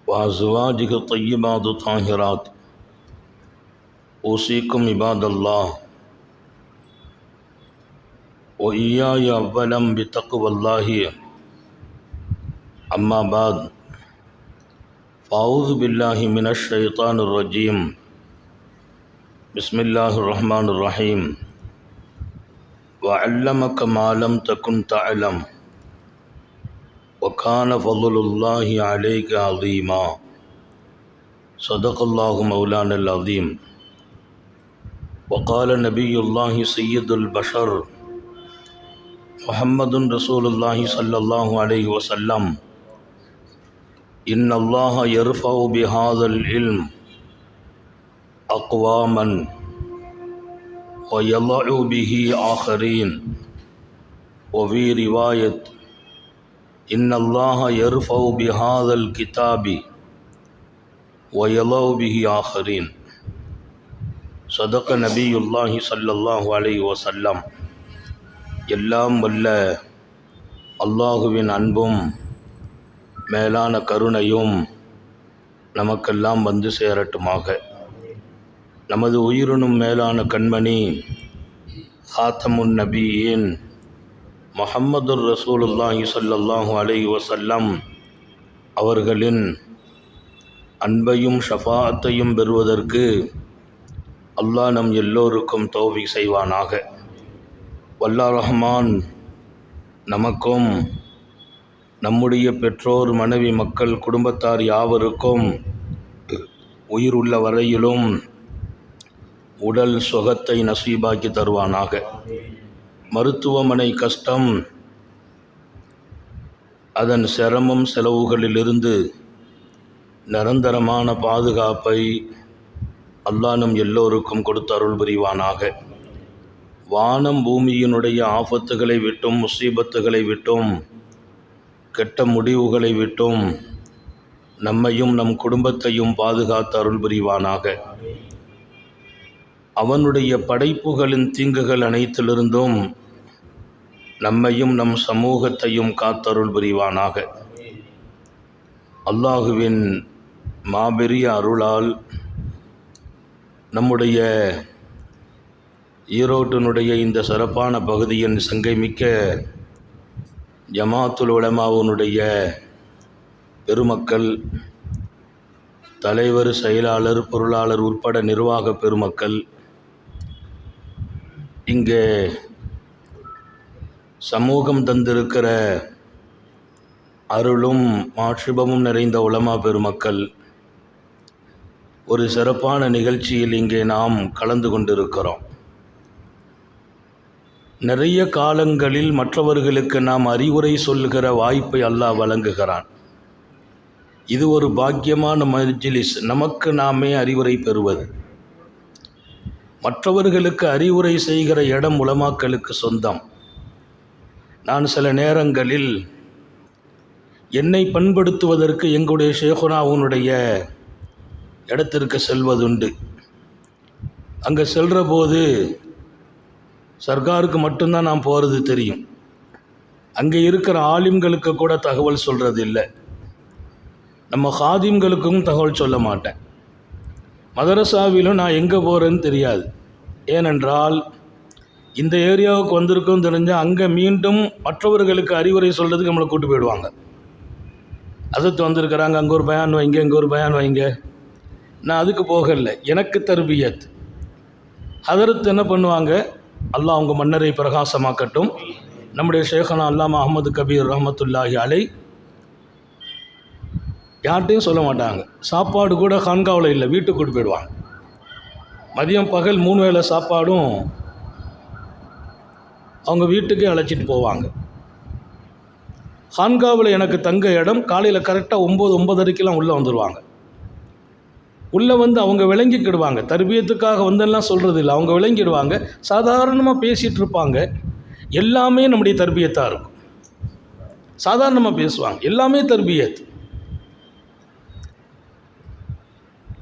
وأزواجه الطيبات الطاهرات أوصيكم عباد الله وإياي أولا بتقوى الله أما بعد فأعوذ بالله من الشيطان الرجيم بسم الله الرحمن الرحيم وعلمك ما لم تكن تعلم وكان فضل الله عليك عظيما صدق الله مولانا العظيم وقال نبي الله سيد البشر محمد رسول الله صلى الله عليه وسلم إن الله يرفع بهذا العلم أقواما ويضع به آخرين وفي رواية إن الله يرفع بهذا الكتاب ويضع به آخرين صدق نبي الله صلى الله عليه وسلم. எல்லாம் வல்ல அல்லாஹுவின் அன்பும் மேலான கருணையும் நமக்கெல்லாம் வந்து சேரட்டுமாக. நமது உயிரினும் மேலான கண்மணி ஹாத்தமுன் நபியின் முஹம்மதுர் ரசூலுல்லாஹி ஸல்லல்லாஹு அலைஹி வஸல்லம் அவர்களின் அன்பையும் ஷஃபாஅத்தையும் பெறுவதற்கு அல்லாஹ் நம் எல்லோருக்கும் தௌஃபீக் செய்வானாக. வல்லாஹ் ரஹ்மான் நமக்கும் நம்முடைய பெற்றோர், மனைவி, மக்கள், குடும்பத்தார் யாவருக்கும் உயிர் உள்ள வரையிலும் உடல் சுகத்தை நசீபாக்கி தருவானாக. மருத்துவமனை கஷ்டம், அதன் சிரமம், செலவுகளிலிருந்து நிரந்தரமான பாதுகாப்பை அல்லாஹ் நம் எல்லோருக்கும் கொடுத்து அருள் புரிவானாக. வானம் பூமியினுடைய ஆபத்துகளை விட்டும், முசீபத்துகளை விட்டும், கெட்ட முடிவுகளை விட்டும் நம்மையும் நம் குடும்பத்தையும் பாதுகாத்து அருள் புரிவானாக. அவனுடைய படைப்புகளின் தீங்குகள் அனைத்திலிருந்தும் நம்மையும் நம் சமூகத்தையும் காத்தருள் புரிவானாக. அல்லாஹுவின் மாபெரிய அருளால் நம்முடைய ஈரோட்டினுடைய இந்த சிறப்பான பகுதியின் சங்கைமிக்க ஜமாத்துல் உலமாவுனுடைய பெருமக்கள், தலைவர், செயலாளர், பொருளாளர் உட்பட நிர்வாக பெருமக்கள், இங்கே சமூகம் தந்திருக்கிற அருளும் மாட்சிபமும் நிறைந்த உலமா பெருமக்கள், ஒரு சிறப்பான நிகழ்ச்சியில் இங்கே நாம் கலந்து கொண்டிருக்கிறோம். நிறைய காலங்களில் மற்றவர்களுக்கு நாம் அறிவுரை சொல்லுகிற வாய்ப்பை அல்லாஹ் வழங்குகிறான். இது ஒரு பாக்கியமான மஜ்லிஸ். நமக்கு நாமே அறிவுரை பெறுவது, மற்றவர்களுக்கு அறிவுரை செய்கிற இடம் உலமாக்களுக்கு சொந்தம். நான் சில நேரங்களில் என்னை பண்படுத்துவதற்கு எங்களுடைய ஷேகுனாவுனுடைய இடத்திற்கு செல்வதுண்டு. அங்கே செல்கிற போது சர்க்காருக்கு மட்டும்தான் நான் போகிறது தெரியும். அங்கே இருக்கிற ஆலிம்களுக்கு கூட தகவல் சொல்கிறது இல்லை. நம்ம ஹாதிம்களுக்கும் தகவல் சொல்ல மாட்டேன். மதரசாவிலும் நான் எங்கே போகிறேன்னு தெரியாது. ஏனென்றால் இந்த ஏரியாவுக்கு வந்திருக்கோம் தெரிஞ்சால் அங்கே மீண்டும் மற்றவர்களுக்கு அறிவுரை சொல்கிறதுக்கு நம்மளை கூட்டு போயிடுவாங்க. அதத்து வந்திருக்கிறாங்க, அங்கே ஒரு பயான் வைங்க, இங்கே ஒரு பயான் வைங்க. நான் அதுக்கு போகலை. எனக்கு தர்பியத். ஹதரத் என்ன பண்ணுவாங்க, அல்லாஹ் அவங்க மன்னரை பிரகாசமாக்கட்டும், நம்முடைய ஷேഖனா அல்லாமா அஹ்மது கபீர் ரஹ்மத்துல்லாஹி அலை யார்கிட்டையும் சொல்ல மாட்டாங்க. சாப்பாடு கூட ஹான்காவில் இல்லை, வீட்டுக்கு கூட்டு போயிடுவாங்க. மதியம் பகல் 3 வேளை சாப்பாடும் அவங்க வீட்டுக்கே அழைச்சிட்டு போவாங்க. ஹான்காவில் எனக்கு தங்க இடம். காலையில் கரெக்டாக 9-9:30 உள்ளே வந்துடுவாங்க. உள்ளே வந்து அவங்க விளங்கிக்கிடுவாங்க. தர்பியத்துக்காக வந்தெல்லாம் சொல்கிறது இல்லை, அவங்க விளங்கிடுவாங்க. சாதாரணமாக பேசிகிட்டு இருப்பாங்க. எல்லாமே நம்முடைய தர்பியத்தாக இருக்கும். சாதாரணமாக பேசுவாங்க, எல்லாமே தர்பியத்.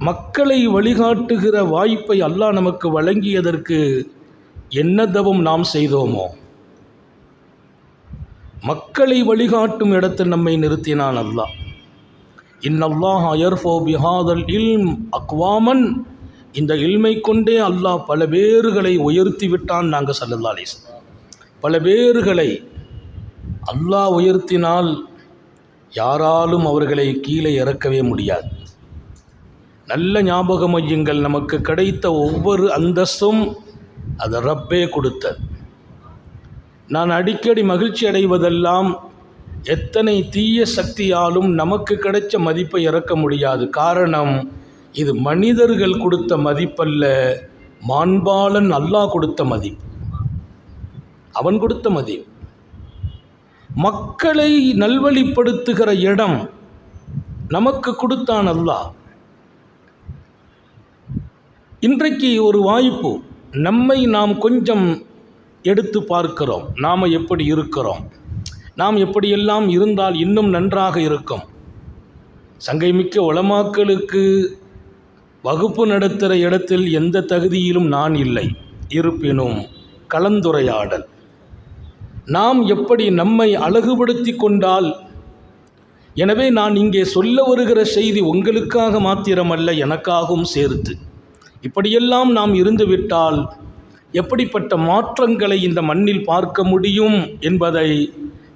மக்களை வழிகாட்டுகிற வாய்ப்பை அல்லாஹ் நமக்கு வழங்கியதற்கு என்ன தவம் நாம் செய்தோமோ, மக்களை வழிகாட்டும் இடத்தில் நம்மை நிறுத்தினான் அல்லாஹ். இன்னல்லாஹ யர்ஃபு பிஹாதல் இல்ம் அக்வாமன், இந்த இல்மை கொண்டே அல்லாஹ் பல பேர்களை உயர்த்தி விட்டான். நாங்கள் ஸல்லல்லாஹு அலைஹி வஸல்லம் பல பேர்களை அல்லாஹ் உயர்த்தினால் யாராலும் அவர்களை கீழே இறக்கவே முடியாது. நல்ல ஞாபகம் வையுங்கள், நமக்கு கிடைத்த ஒவ்வொரு அந்தஸ்தும் அது ரப்பே கொடுத்தது. நான் அடிக்கடி மகிழ்ச்சி அடைவதெல்லாம் எத்தனை தீய சக்தியாலும் நமக்கு கிடைச்ச மதிப்பை இறக்க முடியாது. காரணம், இது மனிதர்கள் கொடுத்த மதிப்பல்ல, மாண்பாளன் அல்லாஹ் கொடுத்த மதிப்பு. அவன் கொடுத்த மதிப்பு. மக்களை நல்வழிப்படுத்துகிற இடம் நமக்கு கொடுத்தான் அல்லாஹ். இன்றைக்கு ஒரு வாய்ப்பு, நம்மை நாம் கொஞ்சம் எடுத்து பார்க்கிறோம். நாம் எப்படி இருக்கிறோம், நாம் எப்படியெல்லாம் இருந்தால் இன்னும் நன்றாக இருக்கும். சங்கைமிக்க உலமாக்களுக்கு வகுப்பு நடத்துகிற இடத்தில் எந்த தகுதியிலும் நான் இல்லை. இருப்பினும் கலந்துரையாடல், நாம் எப்படி நம்மை அழகுபடுத்தி கொண்டால், எனவே நான் இங்கே சொல்ல வருகிற செய்தி உங்களுக்காக மாத்திரமல்ல, எனக்காகவும் சேர்த்து, இப்படியெல்லாம் நாம் இருந்துவிட்டால் எப்படிப்பட்ட மாற்றங்களை இந்த மண்ணில் பார்க்க முடியும் என்பதை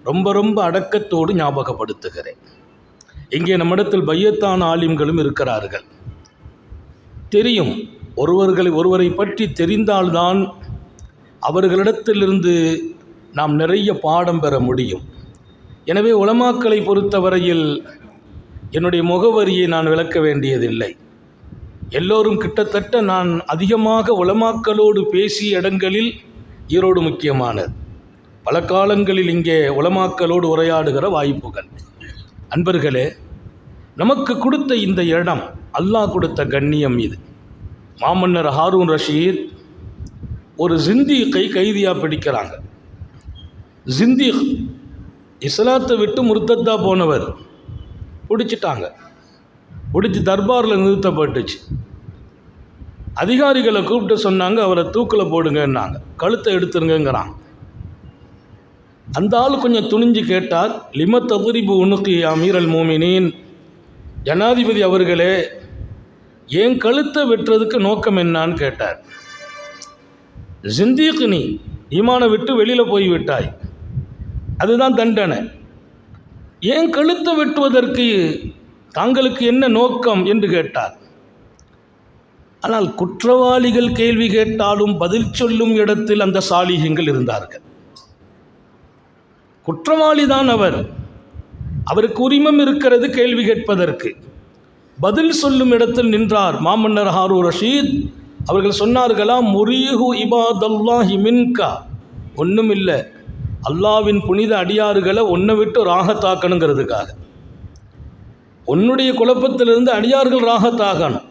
ரொம்ப ரொம்ப அடக்கத்தோடு ஞாபகப்படுத்துகிறேன். இங்கே நம்மிடத்தில் பையத்தான ஆலிம்களும் இருக்கிறார்கள். தெரியும், ஒருவரை பற்றி தெரிந்தால்தான் அவர்களிடத்திலிருந்து நாம் நிறைய பாடம் பெற முடியும். எனவே உலமாக்களை பொறுத்தவரையில் என்னுடைய முகவரியை நான் விளக்க வேண்டியதில்லை. எல்லோரும் கிட்டத்தட்ட நான் அதிகமாக உலமாக்களோடு பேசிய இடங்களில் ஈரோடு முக்கியமானது. பல காலங்களில் இங்கே உலமாக்களோடு உரையாடுகிற வாய்ப்புகள். அன்பர்களே, நமக்கு கொடுத்த இந்த இடம் அல்லாஹ் கொடுத்த கண்ணியம். இது மாமன்னர் ஹாரூன் ரஷீத் ஒரு ஜிந்தீக்கை கைதியாக பிடிக்கிறாங்க. ஜிந்தீக் இஸ்லாத்தை விட்டு முர்த்தத்தா போனவர். பிடிச்சிட்டாங்க. பிடிச்சி தர்பாரில் நிறுத்தப்பட்டுச்சு. அதிகாரிகளை கூப்பிட்டு சொன்னாங்க, அவரை தூக்கில் போடுங்கன்னாங்க. கழுத்தை எடுத்துருங்கிறாங்க. அந்த ஆள் கொஞ்சம் துணிஞ்சு கேட்டார், லிம ததுரிபு உனுக்கு அமீரல் மோமினின், ஜனாதிபதி அவர்களே, ஏன் கழுத்தை வெட்டுறதுக்கு நோக்கம் என்னான்னு கேட்டார். ஜிந்தீக், நீ ஈமானை விட்டு வெளியில் போய் விட்டாய், அதுதான் தண்டனை. ஏன் கழுத்தை வெட்டுவதற்கு தாங்களுக்கு என்ன நோக்கம் என்று கேட்டார். ஆனால் குற்றவாளிகள் கேள்வி கேட்டாலும் பதில் சொல்லும் இடத்தில் அந்த சாலிஹ்கள் இருந்தார்கள். குற்றவாளி தான் அவர், அவருக்கு உரிமம் இருக்கிறது கேள்வி கேட்பதற்கு. பதில் சொல்லும் இடத்தில் நின்றார் மாமன்னர் ஹாரூன் ரஷீத். அவர்கள் சொன்னார்களா, முரீஹு இபாதல்லாஹி மின்கா, ஒன்றும் இல்லை, அல்லாவின் புனித அடியாறுகளை ஒன்றை விட்டு ராகத்தாக்கணுங்கிறதுக்காக. உன்னுடைய குழப்பத்திலிருந்து அடியார்கள் ராகத்தாகணும்,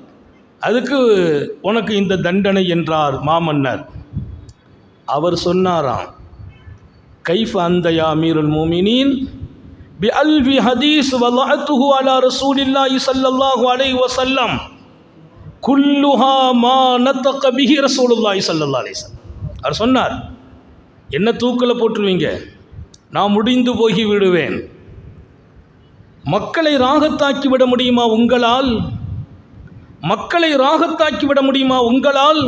அதுக்கு உனக்கு இந்த தண்டனை என்றார் மாமன்னர். அவர் சொன்னாராம், கைஃப அந்த யா அமீருல் மோமினின் பி அல்வி ஹதீஸ் வலஅத்துஹு அலா ரசூலில்லாஹி ஸல்லல்லாஹு அலைஹி வஸல்லம் குல்லுஹா மா நதக பிஹி ரசூலுல்லாஹி ஸல்லல்லாஹு அலைஹி வஸல்லம். அவர் சொன்னார், என்ன தூக்கில் போட்டுருவீங்க, நான் முடிந்து போகி விடுவேன். மக்களை ராகத்தாக்கி விட முடியுமா உங்களால்? மக்களை ராகத்தாக்கி விட முடியுமா உங்களால்?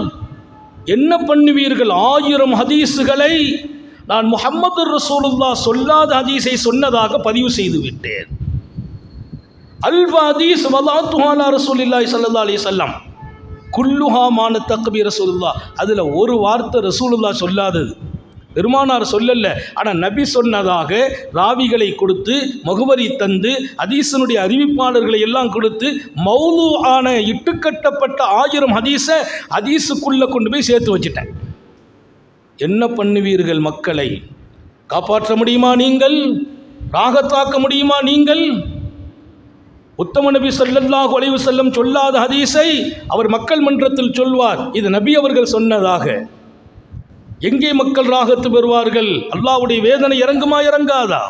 என்ன பண்ணுவீர்கள்? 1000 ஹதீஸுகளை நான் முஹம்மது ரசூலுல்லாஹ் சொல்லாத ஹதீஸை சொன்னதாக பதிவு செய்து விட்டேன். அல்வா ஹதீஸ் வலாத்துஹு அலா ரசூலில்லாஹி ஸல்லல்லாஹு அலைஹி வஸல்லம் குல்லுஹா மான தக்பீர் ரசூலுல்லாஹ். அதில் ஒரு வார்த்தை ரசூலுல்லாஹ் சொல்லாதது, பெருமானார் சொல்லல, ஆனால் நபி சொன்னதாக ராவிகளை கொடுத்து, முகவரி தந்து, ஹதீஸனுடைய அறிவிப்பாளர்களை எல்லாம் கொடுத்து, மௌலு ஆன இட்டுக்கட்டப்பட்ட 1000 ஹதீஸை ஹதீஸுக்குள்ளே கொண்டு போய் சேர்த்து வச்சுட்டேன். என்ன பண்ணுவீர்கள்? மக்களை காப்பாற்ற முடியுமா நீங்கள்? ராகத்தாக்க முடியுமா நீங்கள்? உத்தம நபி ஸல்லல்லாஹு அலைஹி வஸல்லம் சொல்லாத ஹதீஸை அவர் மக்கள் மன்றத்தில் சொல்வார், இது நபி அவர்கள் சொன்னதாக. எங்கே மக்கள் ராகத்து பெறுவார்கள்? அல்லாஹ்வுடைய வேதனை இறங்குமா இறங்காதா?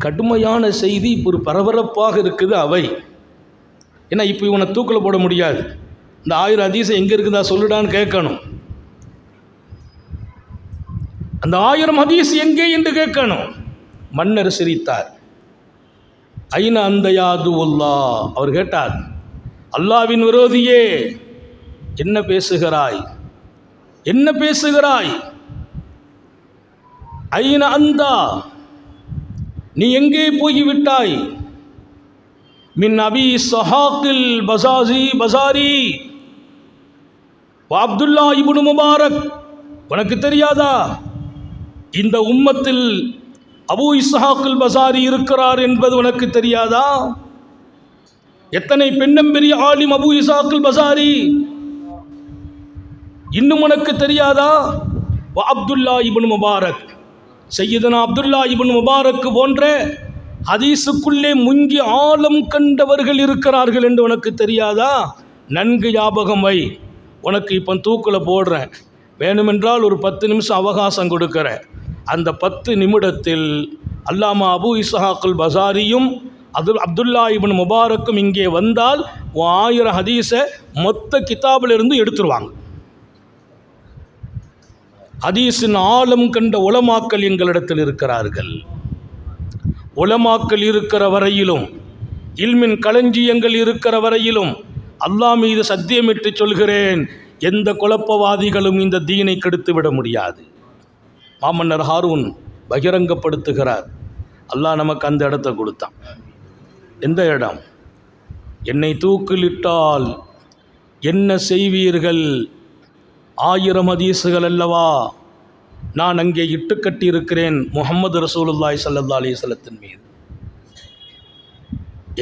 கடுமையான செய்தி இப்போ ஒரு பரபரப்பாக இருக்குது அவை. ஏன்னா இப்போ இவனை தூக்கில் போட முடியாது. இந்த 1000 ஹதீஸை எங்கே இருக்குதா சொல்லுடான்னு கேட்கணும். அந்த 1000 ஹதீஸ் எங்கே என்று கேட்கணும். மன்னர் சிரித்தார். ஐன அந்த யாதுல்லா, அவர் கேட்டார், அல்லாவின் விரோதியே என்ன பேசுகிறாய், என்ன பேசுகிறாய்? ஐன அந்தா, நீ எங்கே போய்விட்டாய்? மின் அபி சஹாக்கில் பசாரி அப்துல்லா இப்னு முபாரக், உனக்கு தெரியாதா இந்த உம்மத்தில் அபூ இஸ்ஹாக்குல் பசாரி இருக்கிறார் என்பது உனக்கு தெரியாதா? எத்தனை பெண்ணம்பெரிய ஆலிம் அபூ இஸ்ஹாக்குல் பசாரி, இன்னும் உனக்கு தெரியாதா? அப்துல்லா இப்னு முபாரக், சையதுனா அப்துல்லா இப்னு முபாரக் போன்ற ஹதீஸுக்குள்ளே முங்கி ஆழம் கண்டவர்கள் இருக்கிறார்கள் என்று உனக்கு தெரியாதா? நன்கு ஞாபகம் வை. உனக்கு இப்போ தூக்கில் போடுறேன், வேணுமென்றால் ஒரு 10 நிமிஷம் அவகாசம் கொடுக்குறேன். அந்த 10 நிமிடத்தில் அல்லாமா அபூ இஸ்ஹாக்குல் பசாரியும் அப்துல்லா இப்னு முபாரக்கும் இங்கே வந்தால் 1000 ஹதீஸை மொத்த கிதாபிலிருந்து எடுத்துருவாங்க. ஹதீஸின் ஆழம் கண்ட உலமாக்கள் எங்களிடத்தில் இருக்கிறார்கள். உலமாக்கள் இருக்கிற வரையிலும், இல்மின் களஞ்சியங்கள் இருக்கிற வரையிலும் அல்லாஹ் மீது சத்தியமிட்டு சொல்கிறேன், எந்த குழப்பவாதிகளும் இந்த தீனை கெடுத்து விட முடியாது. மாமன்னர் ஹாரூன் பகிரங்கப்படுத்துகிறார், அல்லாஹ் நமக்கு அந்த இடத்தை கொடுத்தான். எந்த இடம்? என்னை தூக்கிலிட்டால் என்ன செய்வீர்கள்? 1000 ஹதீஸுகள் அல்லவா நான் அங்கே இட்டு கட்டியிருக்கிறேன் முஹம்மது ரசூலுல்லாஹி ஸல்லல்லாஹு அலைஹி வஸல்லத்தின் மீது.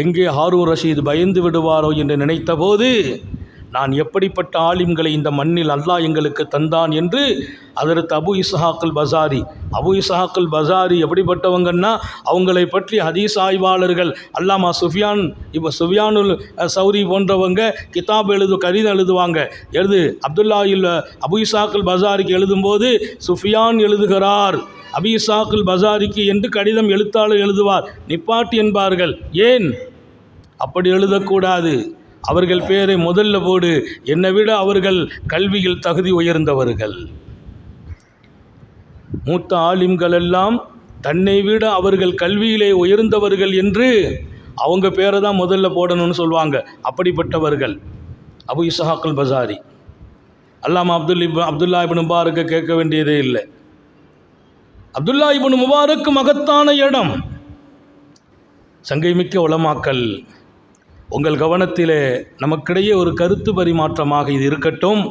எங்கே ஹாரூன் ரஷீத் பயந்து விடுவாரோ என்று நினைத்த போது, நான் எப்படிப்பட்ட ஆலிம்களை இந்த மண்ணில் அல்லாஹ் எங்களுக்கு தந்தான் என்று ஹதரத் அபூ இஸ்ஹாக்குல் பசாரி எப்படிப்பட்டவங்கன்னா, அவங்களை பற்றி ஹதீஸ் ஆய்வாளர்கள் அல்லாமா சுஃபியானுல் சௌரி போன்றவங்க கிதாப் கடிதம் எழுதுவாங்க. அபூ இஸ்ஹாக்குல் பசாரிக்கு எழுதும்போது சுஃபியான் எழுதுகிறார், அபூ இஸ்ஹாக்குல் பசாரிக்கு என்று கடிதம் எழுத்தாளர் எழுதுவார், நிப்பாட்டி என்பார்கள். ஏன் அப்படி எழுதக்கூடாது? அவர்கள் பேரை முதல்ல போடு, என்னை விட அவர்கள் கல்வியில் தகுதி உயர்ந்தவர்கள். மூத்த ஆலிம்கள் எல்லாம் தன்னை விட அவர்கள் கல்வியிலே உயர்ந்தவர்கள் என்று அவங்க பேரை தான் முதல்ல போடணும்னு சொல்லுவாங்க. அப்படிப்பட்டவர்கள் அபூ இஸ்ஹாக்குல் பசாரி. அல்லாமா அப்துல்லா இப்னு முபாரக்கை கேட்க வேண்டியதே இல்லை. அப்துல்லா இப்னு முபாரக் மகத்தான இடம். சங்கைமிக்க உலமாக்கள், உங்கள் கவனத்திலே நமக்கிடையே ஒரு கருத்து பரிமாற்றமாக இது இருக்கட்டும்.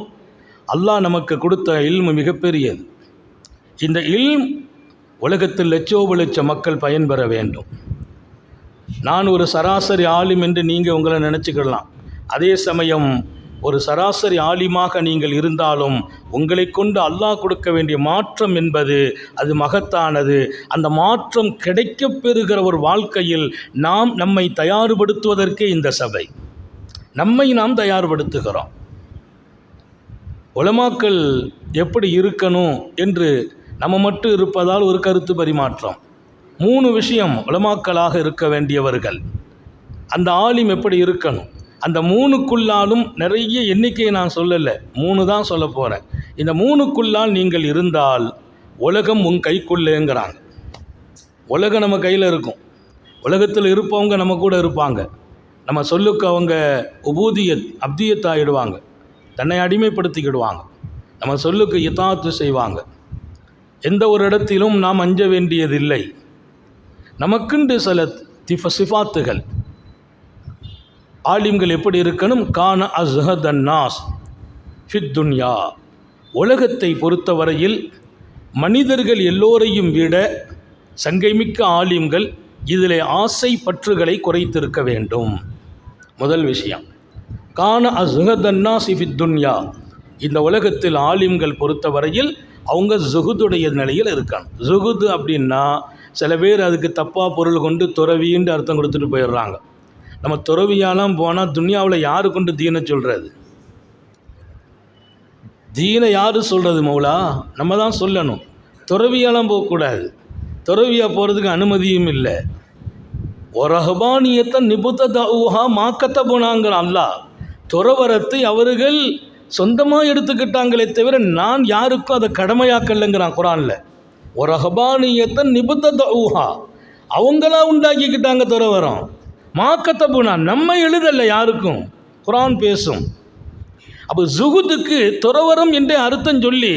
அல்லாஹ் நமக்கு கொடுத்த இல்மு மிகப்பெரியது. இந்த இல்ம் உலகத்தில் லட்சோப மக்கள் பயன்பெற வேண்டும். நான் ஒரு சராசரி ஆலிம் என்று நீங்கள் உங்களை நினச்சிக்கலாம். அதே சமயம் ஒரு சராசரி ஆலிமாக நீங்கள் இருந்தாலும் உங்களை கொண்டு அல்லாஹ் கொடுக்க வேண்டிய மாற்றம் என்பது அது மகத்தானது. அந்த மாற்றம் கிடைக்கப் பெறுகிற ஒரு வாழ்க்கையில் நம்மை தயார்படுத்துவதற்கே இந்த சபை. நம்மை நாம் தயார்படுத்துகிறோம். உலமாக்கள் எப்படி இருக்கணும் என்று நம்ம மட்டும் இருப்பதால் ஒரு கருத்து பரிமாற்றம். 3 விஷயம் உலமாக்களாக இருக்க வேண்டியவர்கள். அந்த ஆலிம் எப்படி இருக்கணும்? அந்த 3க்குள்ளாலும் நிறைய எண்ணிக்கையை நான் சொல்லலை, 3 தான் சொல்ல போகிறேன். இந்த 3க்குள்ளால் நீங்கள் இருந்தால் உலகம் உன் கைக்குள்ளேங்கிறாங்க. உலகம் நம்ம கையில் இருக்கும். உலகத்தில் இருப்பவங்க நம்ம கூட இருப்பாங்க. நம்ம சொல்லுக்கு அவங்க அப்தியத் ஆகிடுவாங்க, தன்னை அடிமைப்படுத்திக்கிடுவாங்க. நம்ம சொல்லுக்கு இத்தாத்து செய்வாங்க. எந்த ஒரு இடத்திலும் நாம் அஞ்ச வேண்டியதில்லை. நமக்குண்டு சில சிஃபாத்துகள். ஆலிம்கள் எப்படி இருக்கணும்? கான அஸ்ஹதன் நாஸ் ஃபித் துன்யா. உலகத்தை பொறுத்தவரையில் மனிதர்கள் எல்லோரையும் விட சங்கைமிக்க ஆலிம்கள் இதில் ஆசை பற்றுகளை குறைத்திருக்க வேண்டும். முதல் விஷயம், கான அஸ்ஹதன் நாஸ் ஃபித் துன்யா. இந்த உலகத்தில் ஆலிம்கள் பொறுத்தவரையில் அவங்க ஜுஹுதுடைய நிலையில் இருக்காங்க. ஜுஹுது அப்படின்னா சில பேர் அதுக்கு தப்பாக பொருள் கொண்டு துறவின்னு அர்த்தம் கொடுத்துட்டு போயிடுறாங்க. நம்ம துறவியாலாம் போனால் துன்யாவில் யாரு கொண்டு தீனை சொல்கிறது? தீனை யார் சொல்கிறது? மௌலா நம்ம தான் சொல்லணும். துறவியாலாம் போகக்கூடாது. துறவியாக போகிறதுக்கு அனுமதியும் இல்லை. ஒரஹபானியத்தை நிபுத்தூஹா மாக்கத்தை போனாங்கிற அல்லாஹ். துறவரத்தை அவர்கள் சொந்தமாக எடுத்துக்கிட்டாங்களே தவிர நான் யாருக்கும் அதை கடமையாக்கலைங்கிறான் குரானில். ஒரஹபானியத்தை நிபுத்தூஹா, அவங்களா உண்டாக்கிக்கிட்டாங்க துறவரம். மாக்கத்தபுனா நம்ம எழுதல்ல யாருக்கும், குர்ஆன் பேசும். அப்போ ஜுஹுதுக்கு துறவரம் என்றே அர்த்தம் சொல்லி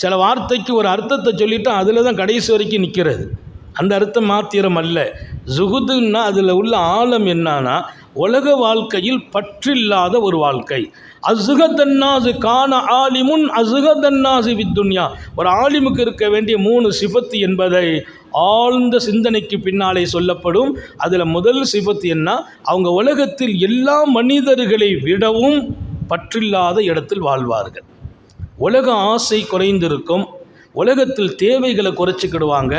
சில வார்த்தைக்கு ஒரு அர்த்தத்தை சொல்லிவிட்டு அதில் தான் கடைசி வரைக்கும் நிற்கிறது. அந்த அர்த்தம் மாத்திரம் அல்ல. ஜுஹுதுன்னா அதில் உள்ள ஆழம் என்னன்னா, உலக வாழ்க்கையில் பற்றில்லாத ஒரு வாழ்க்கை. அசுகதன்னாசு கான ஆலிமுன் அசுகதன்னாசு வித்துன்யா. ஒரு ஆலிமுக்கு இருக்க வேண்டிய 3 சிஃபத்து என்பதை ஆழ்ந்த சிந்தனைக்கு பின்னாலே சொல்லப்படும். அதில் முதல் சிஃபத்து என்ன, அவங்க உலகத்தில் எல்லா மனிதர்களை விடவும் பற்றில்லாத இடத்தில் வாழ்வார்கள். உலக ஆசை குறைந்திருக்கும், உலகத்தில் தேவைகளை குறைச்சிக்கிடுவாங்க,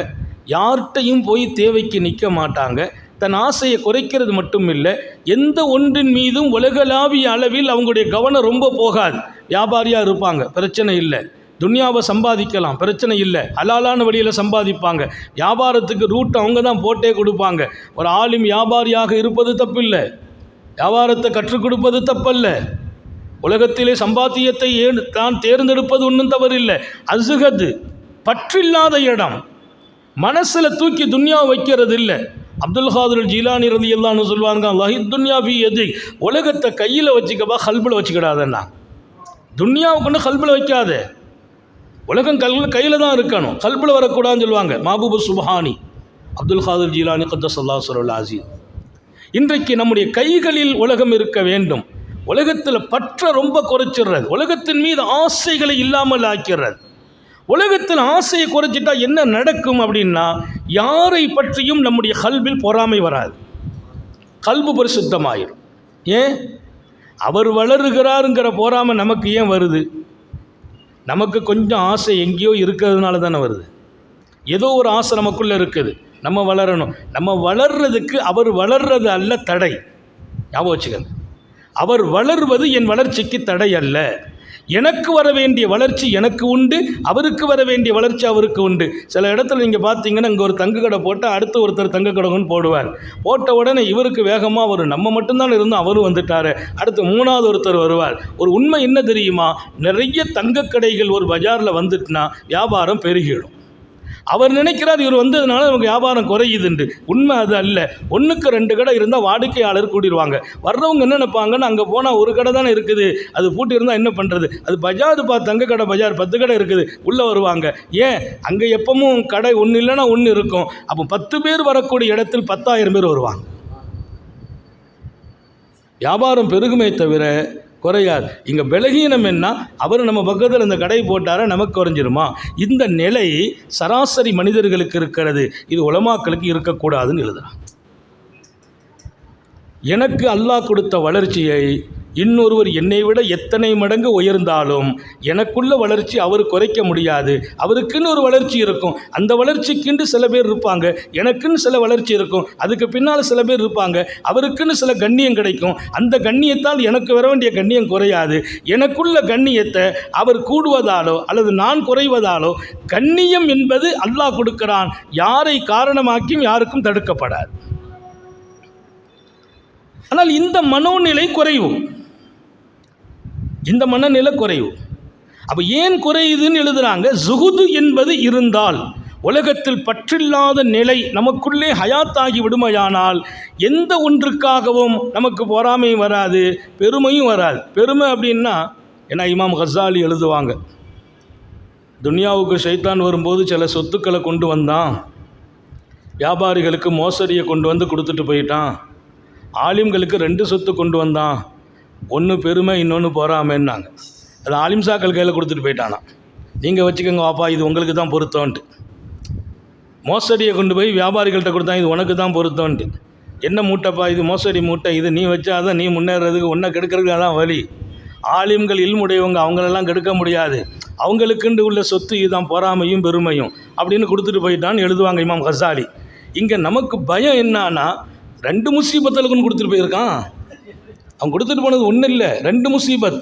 யார்கிட்டையும் போய் தேவைக்கு நிற்க மாட்டாங்க. தன் ஆசையை குறைக்கிறது மட்டும் இல்லை, எந்த ஒன்றின் மீதும் உலகளாவிய அளவில் அவங்களுடைய கவனம் ரொம்ப போகாது. வியாபாரியாக இருப்பாங்க, பிரச்சனை இல்லை. துன்யாவை சம்பாதிக்கலாம், பிரச்சனை இல்லை. ஹலாலான வழியில் சம்பாதிப்பாங்க. வியாபாரத்துக்கு ரூட் அவங்க தான் போட்டே கொடுப்பாங்க. ஒரு ஆலிம் வியாபாரியாக இருப்பது தப்பில்லை, வியாபாரத்தை கற்றுக் கொடுப்பது தப்பல்ல. உலகத்திலே சம்பாத்தியத்தை தான் தேர்ந்தெடுப்பது ஒன்றும் தவறில்லை. அசுகது பற்றில்லாத இடம், மனசில் தூக்கி துன்யா வைக்கிறது இல்லை. அப்துல் காதிர் ஜீலானி ரலியல்லாஹு அன்ஹு சொல்லுவாங்க, லஹி துன்யா ஃபீ யதிக், உலகத்தை கையில் வச்சுக்கப்பா, கல்பில் வச்சுக்கிடாதன்னா. துன்யாவை கொண்டு கல்பில் வைக்காத, உலகம் கையில் தான் இருக்கணும், கல்பில் வரக்கூடாதுன்னு சொல்லுவாங்க மாபூபு சுப்ஹானி அப்துல் காதிர் ஜீலானி கத்தஸல்லாஹு சிர்ரஹுல் அஸீஸ். இன்றைக்கு நம்முடைய கைகளில் உலகம் இருக்க வேண்டும். உலகத்தில் பற்ற ரொம்ப குறைச்சிடுறது, உலகத்தின் மீது ஆசைகளை இல்லாமல் ஆக்கிறது. உலகத்தில் ஆசையை குறைச்சிட்டா என்ன நடக்கும் அப்படின்னா, யாரை பற்றியும் நம்முடைய கல்பில் பொறாமை வராது, கல்பு பரிசுத்தமாயிடும். ஏன்? அவர் வளருகிறாருங்கிற பொறாமை நமக்கு ஏன் வருது? நமக்கு கொஞ்சம் ஆசை எங்கேயோ இருக்கிறதுனால தானே வருது. ஏதோ ஒரு ஆசை நமக்குள்ளே இருக்குது, நம்ம வளரணும். நம்ம வளர்றதுக்கு அவர் வளர்றது அல்ல தடை. ஞாபகம் வச்சுக்கங்க, அவர் வளர்வது என் வளர்ச்சிக்கு தடை அல்ல. எனக்கு வர வேண்டிய வளர்ச்சி எனக்கு உண்டு, அவருக்கு வர வேண்டிய வளர்ச்சி அவருக்கு உண்டு. சில இடத்துல நீங்கள் பார்த்தீங்கன்னா, இங்கே ஒரு தங்கு கடை போட்டால் அடுத்து ஒருத்தர் தங்க கடைன்னு போடுவார். போட்ட உடனே இவருக்கு வேகமாக வரும், நம்ம மட்டும்தான் இருந்தோம், அவரும் வந்துட்டார், அடுத்து 3வது ஒருத்தர் வருவார். ஒரு உண்மை என்ன தெரியுமா? நிறைய தங்க கடைகள் ஒரு பஜாரில் வந்துட்டுனா வியாபாரம் பெருகிடும். அவர் நினைக்கிறார் இவர் வந்ததுனால நமக்கு வியாபாரம் குறையுதுண்டு. உண்மை அது அல்ல. 1க்கு 2 கடை இருந்தால் வாடிக்கையாளர் கூட்டிடுவாங்க. வர்றவங்க என்ன நினைப்பாங்கன்னு, அங்கே போனால் ஒரு கடை தானே இருக்குது, அது பூட்டி இருந்தால் என்ன பண்ணுறது, அது பஜார் தங்க கடை, பஜார் 10 கடை இருக்குது, உள்ளே வருவாங்க. ஏன்? அங்கே எப்பவும் கடை ஒன்று இல்லைன்னா ஒன்று இருக்கும். அப்போ 10 பேர் வரக்கூடிய இடத்தில் 10,000 பேர் வருவாங்க. வியாபாரம் பெருகுமே தவிர குறையாது. இங்கே பலகீனம் என்ன, அவர் நம்ம பக்கத்தில் இந்த கடை போட்டார நமக்கு குறைஞ்சிருமா? இந்த நிலை சராசரி மனிதர்களுக்கு இருக்கிறது. இது உலமாக்களுக்கு இருக்கக்கூடாதுன்னு எழுதுறான். எனக்கு அல்லாஹ் கொடுத்த வளர்ச்சியை இன்னொருவர் என்னை விட எத்தனை மடங்கு உயர்ந்தாலும் எனக்குள்ள வளர்ச்சி அவர் குறைக்க முடியாது. அவருக்குன்னு ஒரு வளர்ச்சி இருக்கும், அந்த வளர்ச்சிக்குன்னு சில பேர் இருப்பாங்க, எனக்குன்னு சில வளர்ச்சி இருக்கும், அதுக்கு பின்னால் சில பேர் இருப்பாங்க, அவருக்குன்னு சில கண்ணியம் கிடைக்கும். அந்த கண்ணியத்தால் எனக்கு வர வேண்டிய கண்ணியம் குறையாது. எனக்குள்ள கண்ணியத்தை அவர் கூடுவதாலோ அல்லது நான் குறைவதாலோ, கண்ணியம் என்பது அல்லாஹ் கொடுக்கிறான், யாரை காரணமாக்கியும் யாருக்கும் தடுக்கப்படாது. ஆனால் இந்த மனோநிலை குறைவு, இந்த மனநிலை குறைவு. அப்போ ஏன் குறையுதுன்னு எழுதுறாங்க. ஜுஹுது என்பது இருந்தால், உலகத்தில் பற்றில்லாத நிலை நமக்குள்ளே ஹயாத்தாகி விடுமையானால், எந்த ஒன்றுக்காகவும் நமக்கு பொறாமையும் வராது, பெருமையும் வராது. பெருமை அப்படின்னா ஏன்னா இமாம் கஸாலி எழுதுவாங்க, துன்யாவுக்கு ஷைத்தான் வரும்போது சில சொத்துக்களை கொண்டு வந்தான், வியாபாரிகளுக்கு மோசடியை கொண்டு வந்து கொடுத்துட்டு போயிட்டான், ஆலிம்களுக்கு 2 சொத்து கொண்டு வந்தான், ஒன்று பெருமை இன்னொன்று பொறாமைன்னாங்க. அது ஆலிம்சாக்கள் கையில் கொடுத்துட்டு போயிட்டானா, நீங்கள் வச்சுக்கோங்க வாப்பா, இது உங்களுக்கு தான் பொருத்தம்ன்ட்டு. மோசடியை கொண்டு போய் வியாபாரிகள்கிட்ட கொடுத்தா, இது உனக்கு தான் பொருத்தம்ன்ட்டு. என்ன மூட்டைப்பா இது, மோசடி மூட்டை, இது நீ வச்சாதான் நீ முன்னேறதுக்கு, ஒன்றை கெடுக்கிறதுக்கு அதான் வழி. ஆலிம்கள் இல்முடையவங்க, அவங்களெல்லாம் கெடுக்க முடியாது, அவங்களுக்குண்டு உள்ள சொத்து இதுதான் பொறாமையும் பெருமையும் அப்படின்னு கொடுத்துட்டு போயிட்டான்னு எழுதுவாங்க இமாம் கஸாலி. இங்கே நமக்கு பயம் என்னன்னா, 2 முசீபத்தலுக்குன்னு கொடுத்துட்டு போயிருக்கான். அவன் கொடுத்துட்டு போனது ஒன்றும் இல்லை, 2 முசீபத்.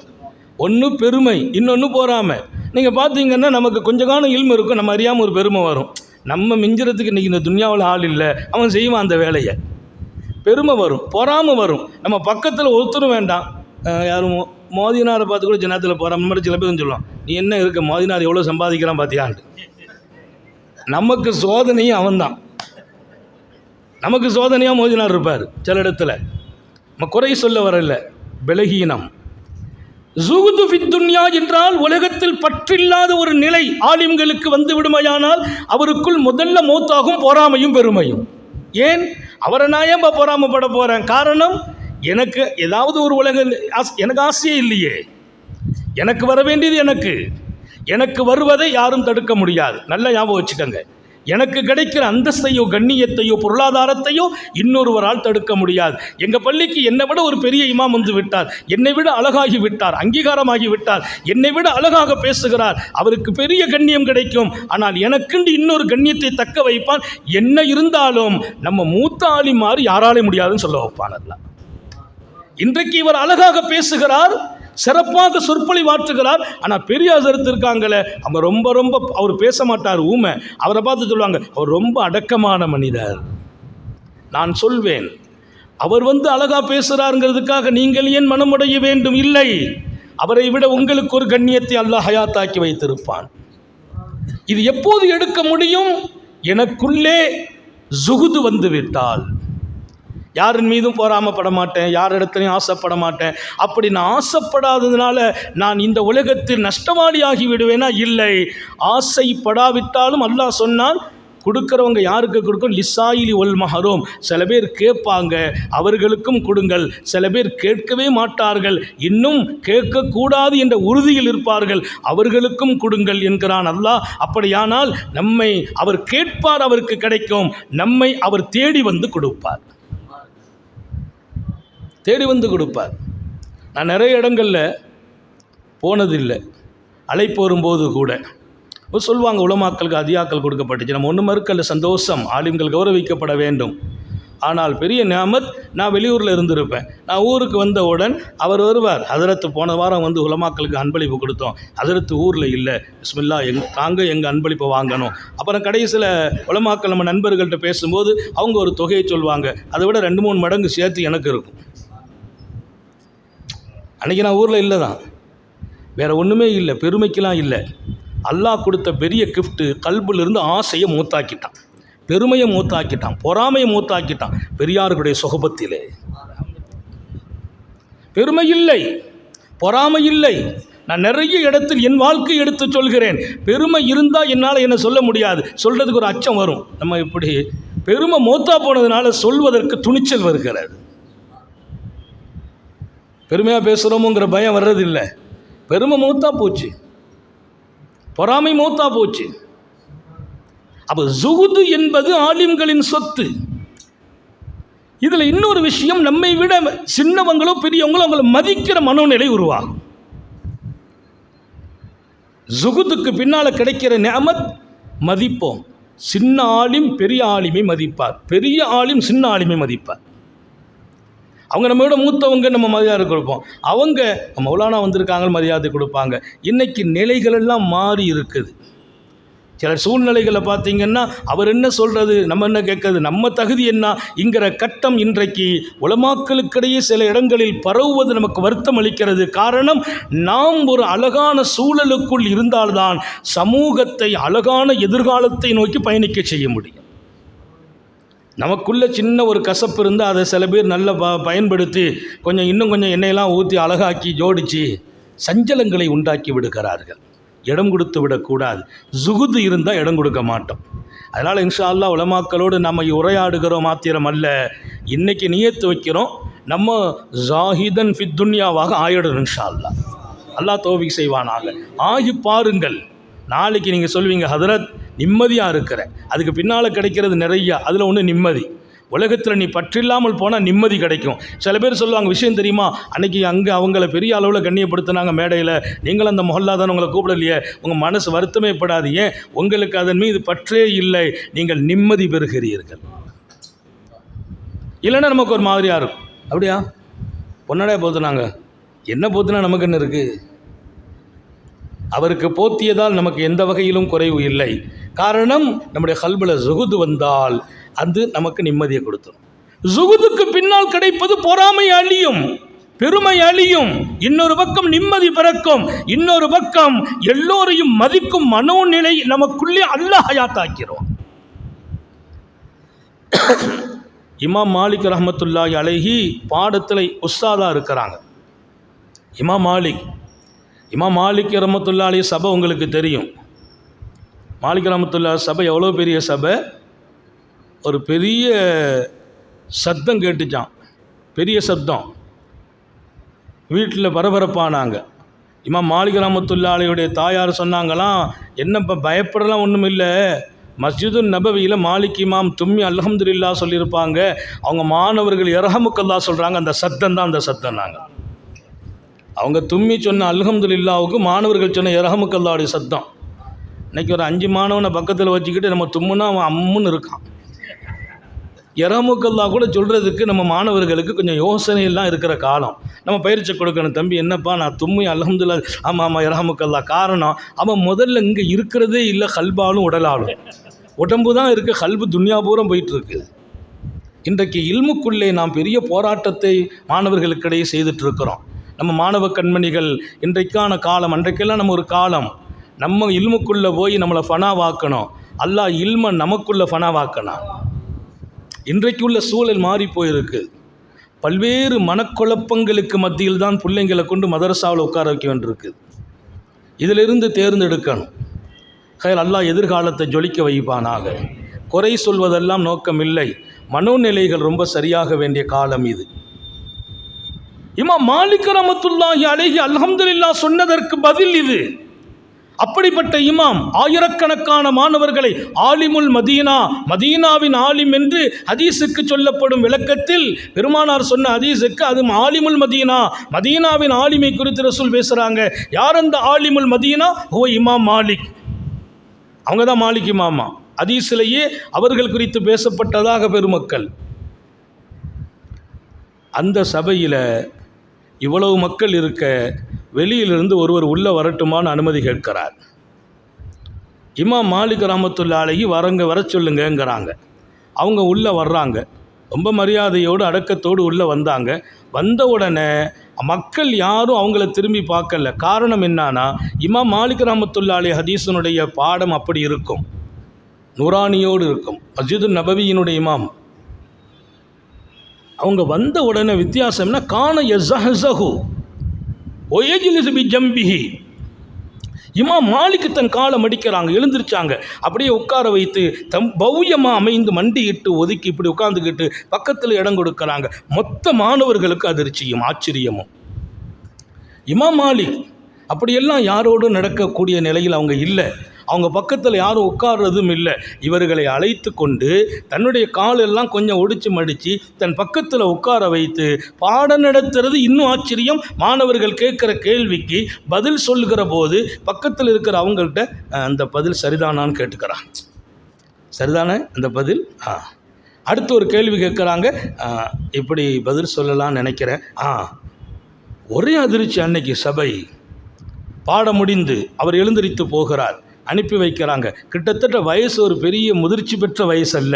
ஒன்று பெருமை, இன்னொன்று பொறாமை. நீங்கள் பார்த்தீங்கன்னா நமக்கு கொஞ்சம் காலம் இல்மு இருக்கும், நம்ம அறியாமல் ஒரு பெருமை வரும். நம்ம மிஞ்சுறதுக்கு இன்றைக்கி இந்த துன்யாவில் ஆள் இல்லை, அவன் செய்வான் அந்த வேலையை. பெருமை வரும், பொறாமை வரும். நம்ம பக்கத்தில் ஒருத்தரும் வேண்டாம். யாரும் மோதினாரை பார்த்து கூட ஜனத்தில் போகிறான் மாதிரி சில பேர் சொல்லுவான், நீ என்ன இருக்க, மோதினார் எவ்வளோ சம்பாதிக்கிறான் பார்த்தியான்ட்டு. நமக்கு சோதனையும் அவன்தான். நமக்கு சோதனையாக மோதினார் இருப்பார் சில இடத்துல. நம்ம குறை சொல்ல வரல, பலகீனம். ஜுஹுது ஃபித் துன்யா என்றால் உலகத்தில் பற்றில்லாத ஒரு நிலை ஆலிம்களுக்கு வந்து விடுமையானால் அவருக்குள் முதல்ல மௌத்தாகும் பொறாமையும் பெருமையும். ஏன் அவரை நான் ஏன் பொறாமப்பட போகிறேன்? காரணம், எனக்கு ஏதாவது ஒரு எனக்கு ஆசையே இல்லையே. எனக்கு வர வேண்டியது எனக்கு வருவதை யாரும் தடுக்க முடியாது. நல்லா ஞாபகம் வச்சுக்கோங்க. எனக்கு கிடைக்கிற அந்தஸ்தையோ கண்ணியத்தையோ பொருளாதாரத்தையோ இன்னொருவரால் தடுக்க முடியாது. எங்கள் பள்ளிக்கு என்னை விட ஒரு பெரிய இமாம் வந்து விட்டார், என்னை விட அழகாகி விட்டார், அங்கீகாரமாகி விட்டார், என்னை விட அழகாக பேசுகிறார், அவருக்கு பெரிய கண்ணியம் கிடைக்கும். ஆனால் எனக்குண்டு இன்னொரு கண்ணியத்தை தக்க வைப்பான். என்ன இருந்தாலும் நம்ம மூத்த ஆலிமாறு யாராலே முடியாதுன்னு சொல்ல வைப்பான் அல்ல. இன்றைக்கு இவர் அழகாக பேசுகிறார், சிறப்பாக சொற்பொழிவாற்றுகிறார். ஆனால் பெரிய ஹஸரத் இருக்காங்களே, அவங்க ரொம்ப அவர் பேச மாட்டார், ஊமை. அவரை பார்த்து சொல்லுவாங்க, அவர் ரொம்ப அடக்கமான மனிதர். நான் சொல்வேன், அவர் வந்து அழகா பேசுகிறாருங்கிறதுக்காக நீங்கள் ஏன் மனமுடைய வேண்டும்? இல்லை, அவரை விட உங்களுக்கு ஒரு கண்ணியத்தை அல்லாஹ் ஹயாத்தாக்கி வைத்திருப்பான். இது எப்போது எடுக்க முடியும்? எனக்குள்ளே ஜுஹுது வந்து விட்டால். யாரின் மீதும் பொறாமப்பட மாட்டேன், யார் இடத்துலையும் ஆசைப்பட மாட்டேன். அப்படி நான் ஆசைப்படாததுனால நான் இந்த உலகத்தில் நஷ்டவாளியாகி விடுவேனா? இல்லை. ஆசைப்படாவிட்டாலும் அல்லாஹ் சொன்னான், கொடுக்குறவங்க யாருக்கு கொடுக்கும்? லிசாயிலி ஒல் மஹரூம். சில பேர் கேட்பாங்க, அவர்களுக்கும் கொடுங்கள். சில பேர் கேட்கவே மாட்டார்கள், இன்னும் கேட்கக்கூடாது என்ற உறுதியில் இருப்பார்கள், அவர்களுக்கும் கொடுங்கள் என்கிறான் அல்லாஹ். அப்படியானால் நம்மை அவர் கேட்பார், அவருக்கு கிடைக்கும். நம்மை அவர் தேடி வந்து கொடுப்பார், தேடி வந்து கொடுப்பார். நான் நிறைய இடங்களில் போனதில்லை, அழைப்பு வரும்போது கூட சொல்லுவாங்க, உலமாக்களுக்கு அதியாக்கள் கொடுக்கப்பட்டுச்சு. நம்ம ஒன்று மறுக்கல்ல, சந்தோஷம், ஆலிம்கள் கௌரவிக்கப்பட வேண்டும். ஆனால் பெரிய நியாமத், நான் வெளியூரில் இருந்திருப்பேன், நான் ஊருக்கு வந்தவுடன் அவர் வருவார், ஹஸரத்து போன வாரம் வந்து உலமாக்களுக்கு அன்பளிப்பு கொடுத்தோம், ஹஸரத்து ஊரில் இல்லை, பிஸ்மில்லா நாங்கள் எங்கள் அன்பளிப்பை வாங்கணும். அப்புறம் கடைசியில் உலமாக்கள் நம்ம நண்பர்கள்ட்ட பேசும்போது அவங்க ஒரு தொகையை சொல்லுவாங்க, அதை விட 2-3 மடங்கு சேர்த்து எனக்கு இருக்கும். அன்றைக்கி நான் ஊரில் இல்லை தான், வேறு ஒன்றுமே இல்லை, பெருமைக்கெலாம் இல்லை. அல்லாஹ் கொடுத்த பெரிய கிஃப்ட்டு, கல்பிலிருந்து ஆசையை மூத்தாக்கிட்டான், பெருமையை மூத்தாக்கிட்டான், பொறாமையை மூத்தாக்கிட்டான். பெரியார்களுடைய சுகபத்திலே பெருமை இல்லை, பொறாமை இல்லை. நான் நிறைய இடத்தில் என் வாழ்க்கை எடுத்து சொல்கிறேன். பெருமை இருந்தால் என்னால் என்ன சொல்ல முடியாது, சொல்கிறதுக்கு ஒரு அச்சம் வரும். நம்ம இப்படி பெருமை மூத்தா போனதுனால சொல்வதற்கு துணிச்சல் வருகிறது. பெருமையாக பேசுகிறோமோங்கிற பயம் வர்றதில்லை. பெருமை மூத்தா போச்சு, பொறாமை மூத்தா போச்சு. அப்போ ஜுஹுது என்பது ஆலிம்களின் சொத்து. இதில் இன்னொரு விஷயம், நம்மை விட சின்னவங்களோ பெரியவங்களோ அவங்களை மதிக்கிற மனோநிலை உருவாகும். ஜுஹுதுக்கு பின்னால் கிடைக்கிற நிஅமத் மதிப்போம். சின்ன ஆலிம் பெரிய ஆலிமை மதிப்பார், பெரிய ஆலிம் சின்ன ஆலிமை மதிப்பார். அவங்க நம்மளோட மூத்தவங்க, நம்ம மரியாதை கொடுப்போம். அவங்க மௌலானா வந்திருக்காங்க மரியாதை கொடுப்பாங்க. இன்றைக்கி நிலைகளெல்லாம் மாறி இருக்குது. சில சூழ்நிலைகளை பார்த்திங்கன்னா அவர் என்ன சொல்கிறது, நம்ம என்ன கேட்குறது, நம்ம தகுதி என்னங்கிற கட்டம் இன்றைக்கு உலமாக்களுக்கிடையே சில இடங்களில் பரவுவது நமக்கு வருத்தம் அளிக்கிறது. காரணம், நாம் ஒரு அழகான சூழலுக்குள் இருந்தால்தான் சமூகத்தை அழகான எதிர்காலத்தை நோக்கி பயணிக்க செய்ய முடியும். நமக்குள்ளே சின்ன ஒரு கசப்பு இருந்தால் அதை சில பேர் நல்லா பயன்படுத்தி இன்னும் கொஞ்சம் எண்ணெயெல்லாம் ஊற்றி அழகாக்கி ஜோடித்து சஞ்சலங்களை உண்டாக்கி விடுகிறார்கள். இடம் கொடுத்து விடக்கூடாது. ஜுஹுது இருந்தால் இடம் கொடுக்க மாட்டோம். அதனால் இன்ஷா அல்லாஹ் உலமாக்களோடு நம்ம உரையாடுகிறோம் மாத்திரம் அல்ல, இன்றைக்கி நியத்து வைக்கிறோம், நம்ம ஜாஹிதன் ஃபித் துன்யாவாக ஆயிடணும். இன்ஷா அல்லாஹ், அல்லாஹ் தௌஃபீக் செய்வானாக. ஆகி பாருங்கள், நாளைக்கு நீங்கள் சொல்வீங்க, ஹதரத் நிம்மதியாக இருக்கிற, அதுக்கு பின்னால் கிடைக்கிறது நிறையா, அதில் ஒன்று நிம்மதி. உலகத்தில் நீ பற்றில்லாமல் போனால் நிம்மதி கிடைக்கும். சில பேர் சொல்லுவாங்க, விஷயம் தெரியுமா, அன்றைக்கி அங்கே அவங்கள பெரிய அளவில் கண்ணியப்படுத்தினாங்க மேடையில், நீங்களும் அந்த மொஹல்லா தான் உங்களை கூப்பிடலையே, உங்கள் மனசு வருத்தமே படாது. ஏன்? உங்களுக்கு அதன் மீது பற்றே இல்லை, நீங்கள் நிம்மதி பெறுகிறீர்கள். இல்லைன்னா நமக்கு ஒரு மாதிரியாக இருக்கும். அப்படியா பொன்னடையா போத்துனாங்க, என்ன போத்துனா நமக்கு என்ன இருக்குது? அவருக்கு போத்தியதால் நமக்கு எந்த வகையிலும் குறைவு இல்லை. காரணம், நம்முடைய கல்பில் ஜுஹுது வந்தால் அது நமக்கு நிம்மதியை கொடுத்துரும். ஜுஹுதுக்கு பின்னால் கிடைப்பது பொறாமை அழியும், பெருமை அழியும், இன்னொரு பக்கம் நிம்மதி பிறக்கும், இன்னொரு பக்கம் எல்லோரையும் மதிக்கும் மனோநிலை நமக்குள்ளே அல்லாஹ் ஹயாத்தாக்கிறோம். இமாம் மாலிக் ரஹ்மத்துல்லாஹி அலைஹி பாடத்தில் உஸ்தாதாக இருக்கிறாங்க. இமாம் மாலிக் ரஹ்மத்துல்லாஹி அலைஹி சபை உங்களுக்கு தெரியும். மாலிக் ரஹ்மத்துல்லாஹி சபை எவ்வளோ பெரிய சபை. ஒரு பெரிய சத்தம் கேட்டுச்சான், பெரிய சத்தம். வீட்டில் பரபரப்பானாங்க. இமாம் மாலிக் ரஹ்மத்துல்லாஹி அலைஹியுடைய தாயார் சொன்னாங்களாம், என்னப்பா பயப்படலாம் ஒன்றும் இல்லை, மஸ்ஜிது நபவியில் மாலிக் இமாம் தும்மி அல்ஹம்துலில்லாஹ் சொல்லியிருப்பாங்க, அவங்க மாணவர்கள் யர்ஹமுக்கல்லாஹ் சொல்கிறாங்க, அந்த சத்தம் தான் அந்த சத்தம். நாங்கள் அவங்க தும்மி சொன்ன அல்ஹம்துலில்லாஹ்வுக்கு மாணவர்கள் சொன்ன யர்ஹமுக்கல்லாஹுடைய சத்தம். இன்றைக்கி ஒரு 5 மாணவனை பக்கத்தில் வச்சுக்கிட்டு நம்ம தும்முன்னா அவன் அம்முன்னு இருக்கான். யர்ஹமுக்கல்லாஹ் கூட சொல்கிறதுக்கு நம்ம மாணவர்களுக்கு கொஞ்சம் யோசனையெல்லாம் இருக்கிற காலம். நம்ம பயிற்சி கொடுக்கணும், தம்பி என்னப்பா நான் தும்மி அல்ஹம்துலில்லாஹ், ஆமாம் யர்ஹமுக்கல்லாஹ். காரணம் அவன் முதல்ல இங்கே இருக்கிறதே இல்லை, கல்பாலும் உடலாலும். உடம்பு தான் இருக்குது, கல்பு துன்யா பூரம் போயிட்டுருக்கு. இன்றைக்கு இல்முக்குள்ளே நாம் பெரிய போராட்டத்தை மாணவர்களுக்கிடையே செய்துட்ருக்கிறோம். நம்ம மாணவ கண்மணிகள் இன்றைக்கான காலம், அன்றைக்கெல்லாம் நம்ம ஒரு காலம், நம்ம இல்முக்குள்ளே போய் நம்மளை ஃபனாவாக்கணும். அல்லாஹ் இல்மை நமக்குள்ளே ஃபனாவாக்கணும். இன்றைக்குள்ள சூழல் மாறி போயிருக்கு. பல்வேறு மனக்குழப்பங்களுக்கு மத்தியில் தான் பிள்ளைங்களை கொண்டு மதரசாவில் உட்கார வைக்க வேண்டியிருக்கு. இதிலிருந்து தேர்ந்தெடுக்கணும். அல்லாஹ் எதிர்காலத்தை ஜொலிக்க வைப்பானாக. குறை சொல்வதெல்லாம் நோக்கம் இல்லை, மனோநிலைகள் ரொம்ப சரியாக வேண்டிய காலம் இது. இமாம் மாலிக் ரஹ்மத்துல்லாஹி அலைஹி அல்ஹம்துலில்லாஹ் சொன்னதற்கு பதில் இது. அப்படிப்பட்ட இமாம் ஆயிரக்கணக்கான மாணவர்களை ஆலிமுல் மதீனா, மதீனாவின் ஆலிம் என்று ஹதீஸுக்கு சொல்லப்படும் விளக்கத்தில் பெருமானார் சொன்ன ஹதீஸுக்கு அது ஆலிமுல் மதீனா, மதீனாவின் ஆலிமை குறித்து ரசூல் பேசுகிறாங்க. யார் அந்த ஆலிமுல் மதீனா? ஓ இமாம் மாலிக். அவங்க தான் மாலிக் இமாமா. ஹதீஸிலேயே அவர்கள் குறித்து பேசப்பட்டதாக பெருமக்கள். அந்த சபையில் இவ்வளவு மக்கள் இருக்க வெளியிலிருந்து ஒருவர் உள்ளே வரட்டுமான்னு அனுமதி கேட்கிறார். இமாம் மாலிக் ரஹ்மத்துல்லாஹி அலைஹி வர சொல்லுங்கங்கிறாங்க. அவங்க உள்ளே வர்றாங்க. ரொம்ப மரியாதையோடு அடக்கத்தோடு உள்ளே வந்தாங்க. வந்த உடனே மக்கள் யாரும் அவங்கள திரும்பி பார்க்கல. காரணம் என்னன்னா, இமாம் மாலிக் ரஹ்மத்துல்லாஹி அலைஹி ஹதீஸினுடைய பாடம் அப்படி இருக்கும், நூரானியோடு இருக்கும். மஸ்ஜிது நபவியினுடைய இமாம். அவங்க வந்த உடனே வித்தியாசம்னா, கான யஸஹஸஹு வயஜ்லிஸு பிஜம்பிஹி. இமாம் மாலிக் தன் காலை மடிக்கிறாங்க, எழுந்திருச்சாங்க. அப்படியே உட்கார வைத்து பௌயமாக அமைந்து மண்டியிட்டு ஒதுக்கி இப்படி உட்காந்துக்கிட்டு பக்கத்தில் இடம் கொடுக்குறாங்க. மொத்த மாணவர்களுக்கு அதிர்ச்சியும் ஆச்சரியமும். இமாம் மாலிக் அப்படியெல்லாம் யாரோடும் நடக்கக்கூடிய நிலையில் அவங்க இல்லை. அவங்க பக்கத்தில் யாரும் உட்கார்றதும் இல்லை. இவர்களை அழைத்து கொண்டு தன்னுடைய காலெல்லாம் கொஞ்சம் ஒடிச்சு மடித்து தன் பக்கத்தில் உட்கார வைத்து பாடம் நடத்துறது இன்னும் ஆச்சரியம். மாணவர்கள் கேட்குற கேள்விக்கு பதில் சொல்கிற போது பக்கத்தில் இருக்கிற அவங்கள்ட்ட அந்த பதில் சரிதானான்னு கேட்டுக்கிறான். சரிதானே அந்த பதில்? அடுத்து ஒரு கேள்வி கேட்குறாங்க, இப்படி பதில் சொல்லலாம்னு நினைக்கிறேன். ஒரே அதிர்ச்சி. அன்னைக்கு சபை பாடம் முடிந்து அவர் எழுந்திரித்து போகிறார். அனுப்பி வைக்கிறாங்க. கிட்டத்தட்ட வயசு ஒரு பெரிய முதிர்ச்சி பெற்ற வயசு அல்ல.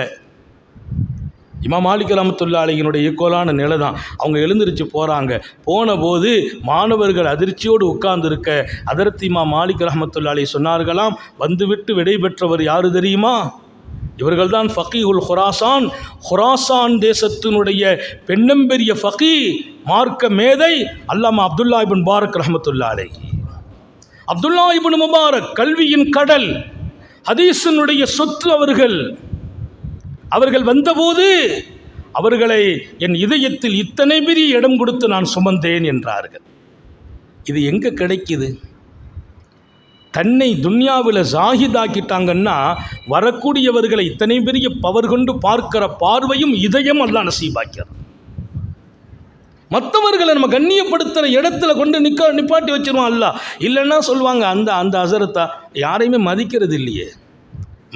இமாம் மாலிக் ரஹ்மத்துல்லாஹி அலைஹினுடைய ஈக்குவலான நிலை தான். அவங்க எழுந்திரிச்சு போகிறாங்க. போன போது மாணவர்கள் அதிர்ச்சியோடு உட்கார்ந்துருக்க ஹதரத் இமாம் மாலிக் ரஹ்மத்துல்லாஹி அலைஹி சொன்னார்களாம், வந்துவிட்டு விடை பெற்றவர் யாரு தெரியுமா? இவர்கள்தான் ஃபகீஹுல் ஹுராசான், ஹுராசான் தேசத்தினுடைய பெண்ணம்பெரிய ஃபகீ, மார்க்க மேதை அல்லாமா அப்துல்லா இப்னு முபாரக் ரஹ்மத்துல்லாஹி அலைஹி. அப்துல்லா இப்னு முபாரக் கல்வியின் கடல், ஹதீஸினுடைய சொத்து. அவர்கள் வந்தபோது அவர்களை என் இதயத்தில் இத்தனை பெரிய இடம் கொடுத்து நான் சுமந்தேன் என்றார்கள். இது எங்கே கிடைக்குது? தன்னை துன்யாவில் ஜாஹிதாக்கிட்டாங்கன்னா வரக்கூடியவர்களை இத்தனை பெரிய பவர் கொண்டு பார்க்கிற பார்வையும் இதயம் அல்லாஹ் நசீபாக்கிறார். மற்றவர்களை நம்ம கண்ணியப்படுத்துகிற இடத்துல கொண்டு நிப்பாட்டி வச்சிருவோம் அல்லாஹ். இல்லைன்னா சொல்லுவாங்க, அந்த அசரத்தா யாரையுமே மதிக்கிறது இல்லையே.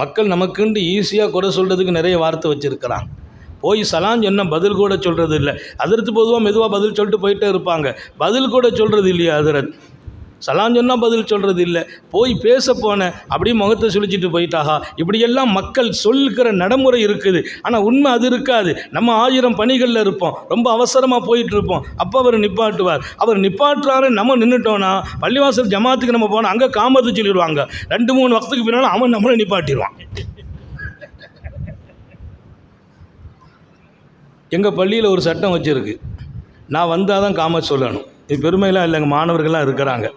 மக்கள் நமக்குண்டு ஈஸியாக குறை சொல்கிறதுக்கு நிறைய வார்த்தை வச்சுருக்கிறாங்க. போய் சலான் சொன்ன பதில் கூட சொல்கிறது இல்லை. அதிர்த்து பொதுவாக மெதுவாக பதில் சொல்லிட்டு போயிட்டே இருப்பாங்க. பதில் கூட சொல்கிறது இல்லையா அதிரத்? சலான் சொன்னால் பதில் சொல்கிறது இல்லை. போய் பேச போனேன் அப்படியே முகத்தை சுழிச்சிட்டு போயிட்டாகா. இப்படியெல்லாம் மக்கள் சொல்கிற நடைமுறை இருக்குது. ஆனால் உண்மை அது இருக்காது. நம்ம 1000 பணிகளில் இருப்போம், ரொம்ப அவசரமாக போயிட்டு இருப்போம். அப்போ அவர் நிப்பாட்டுவார். அவர் நிப்பாட்டுறாரு, நம்ம நின்றுட்டோன்னா பள்ளிவாசல் ஜமாத்துக்கு நம்ம போனால் அங்கே காமத்து சொல்லிடுவாங்க. 2-3 வக்துக்கு பின்னால் அவன் நம்மளை நிப்பாட்டிடுவான். எங்கள் பள்ளியில் ஒரு சட்டம் வச்சுருக்கு, நான் வந்தால் தான் காமத் சொல்லணும். இது பெருமையெல்லாம் இல்லைங்க, மாணவர்கள்லாம் இருக்கிறாங்க.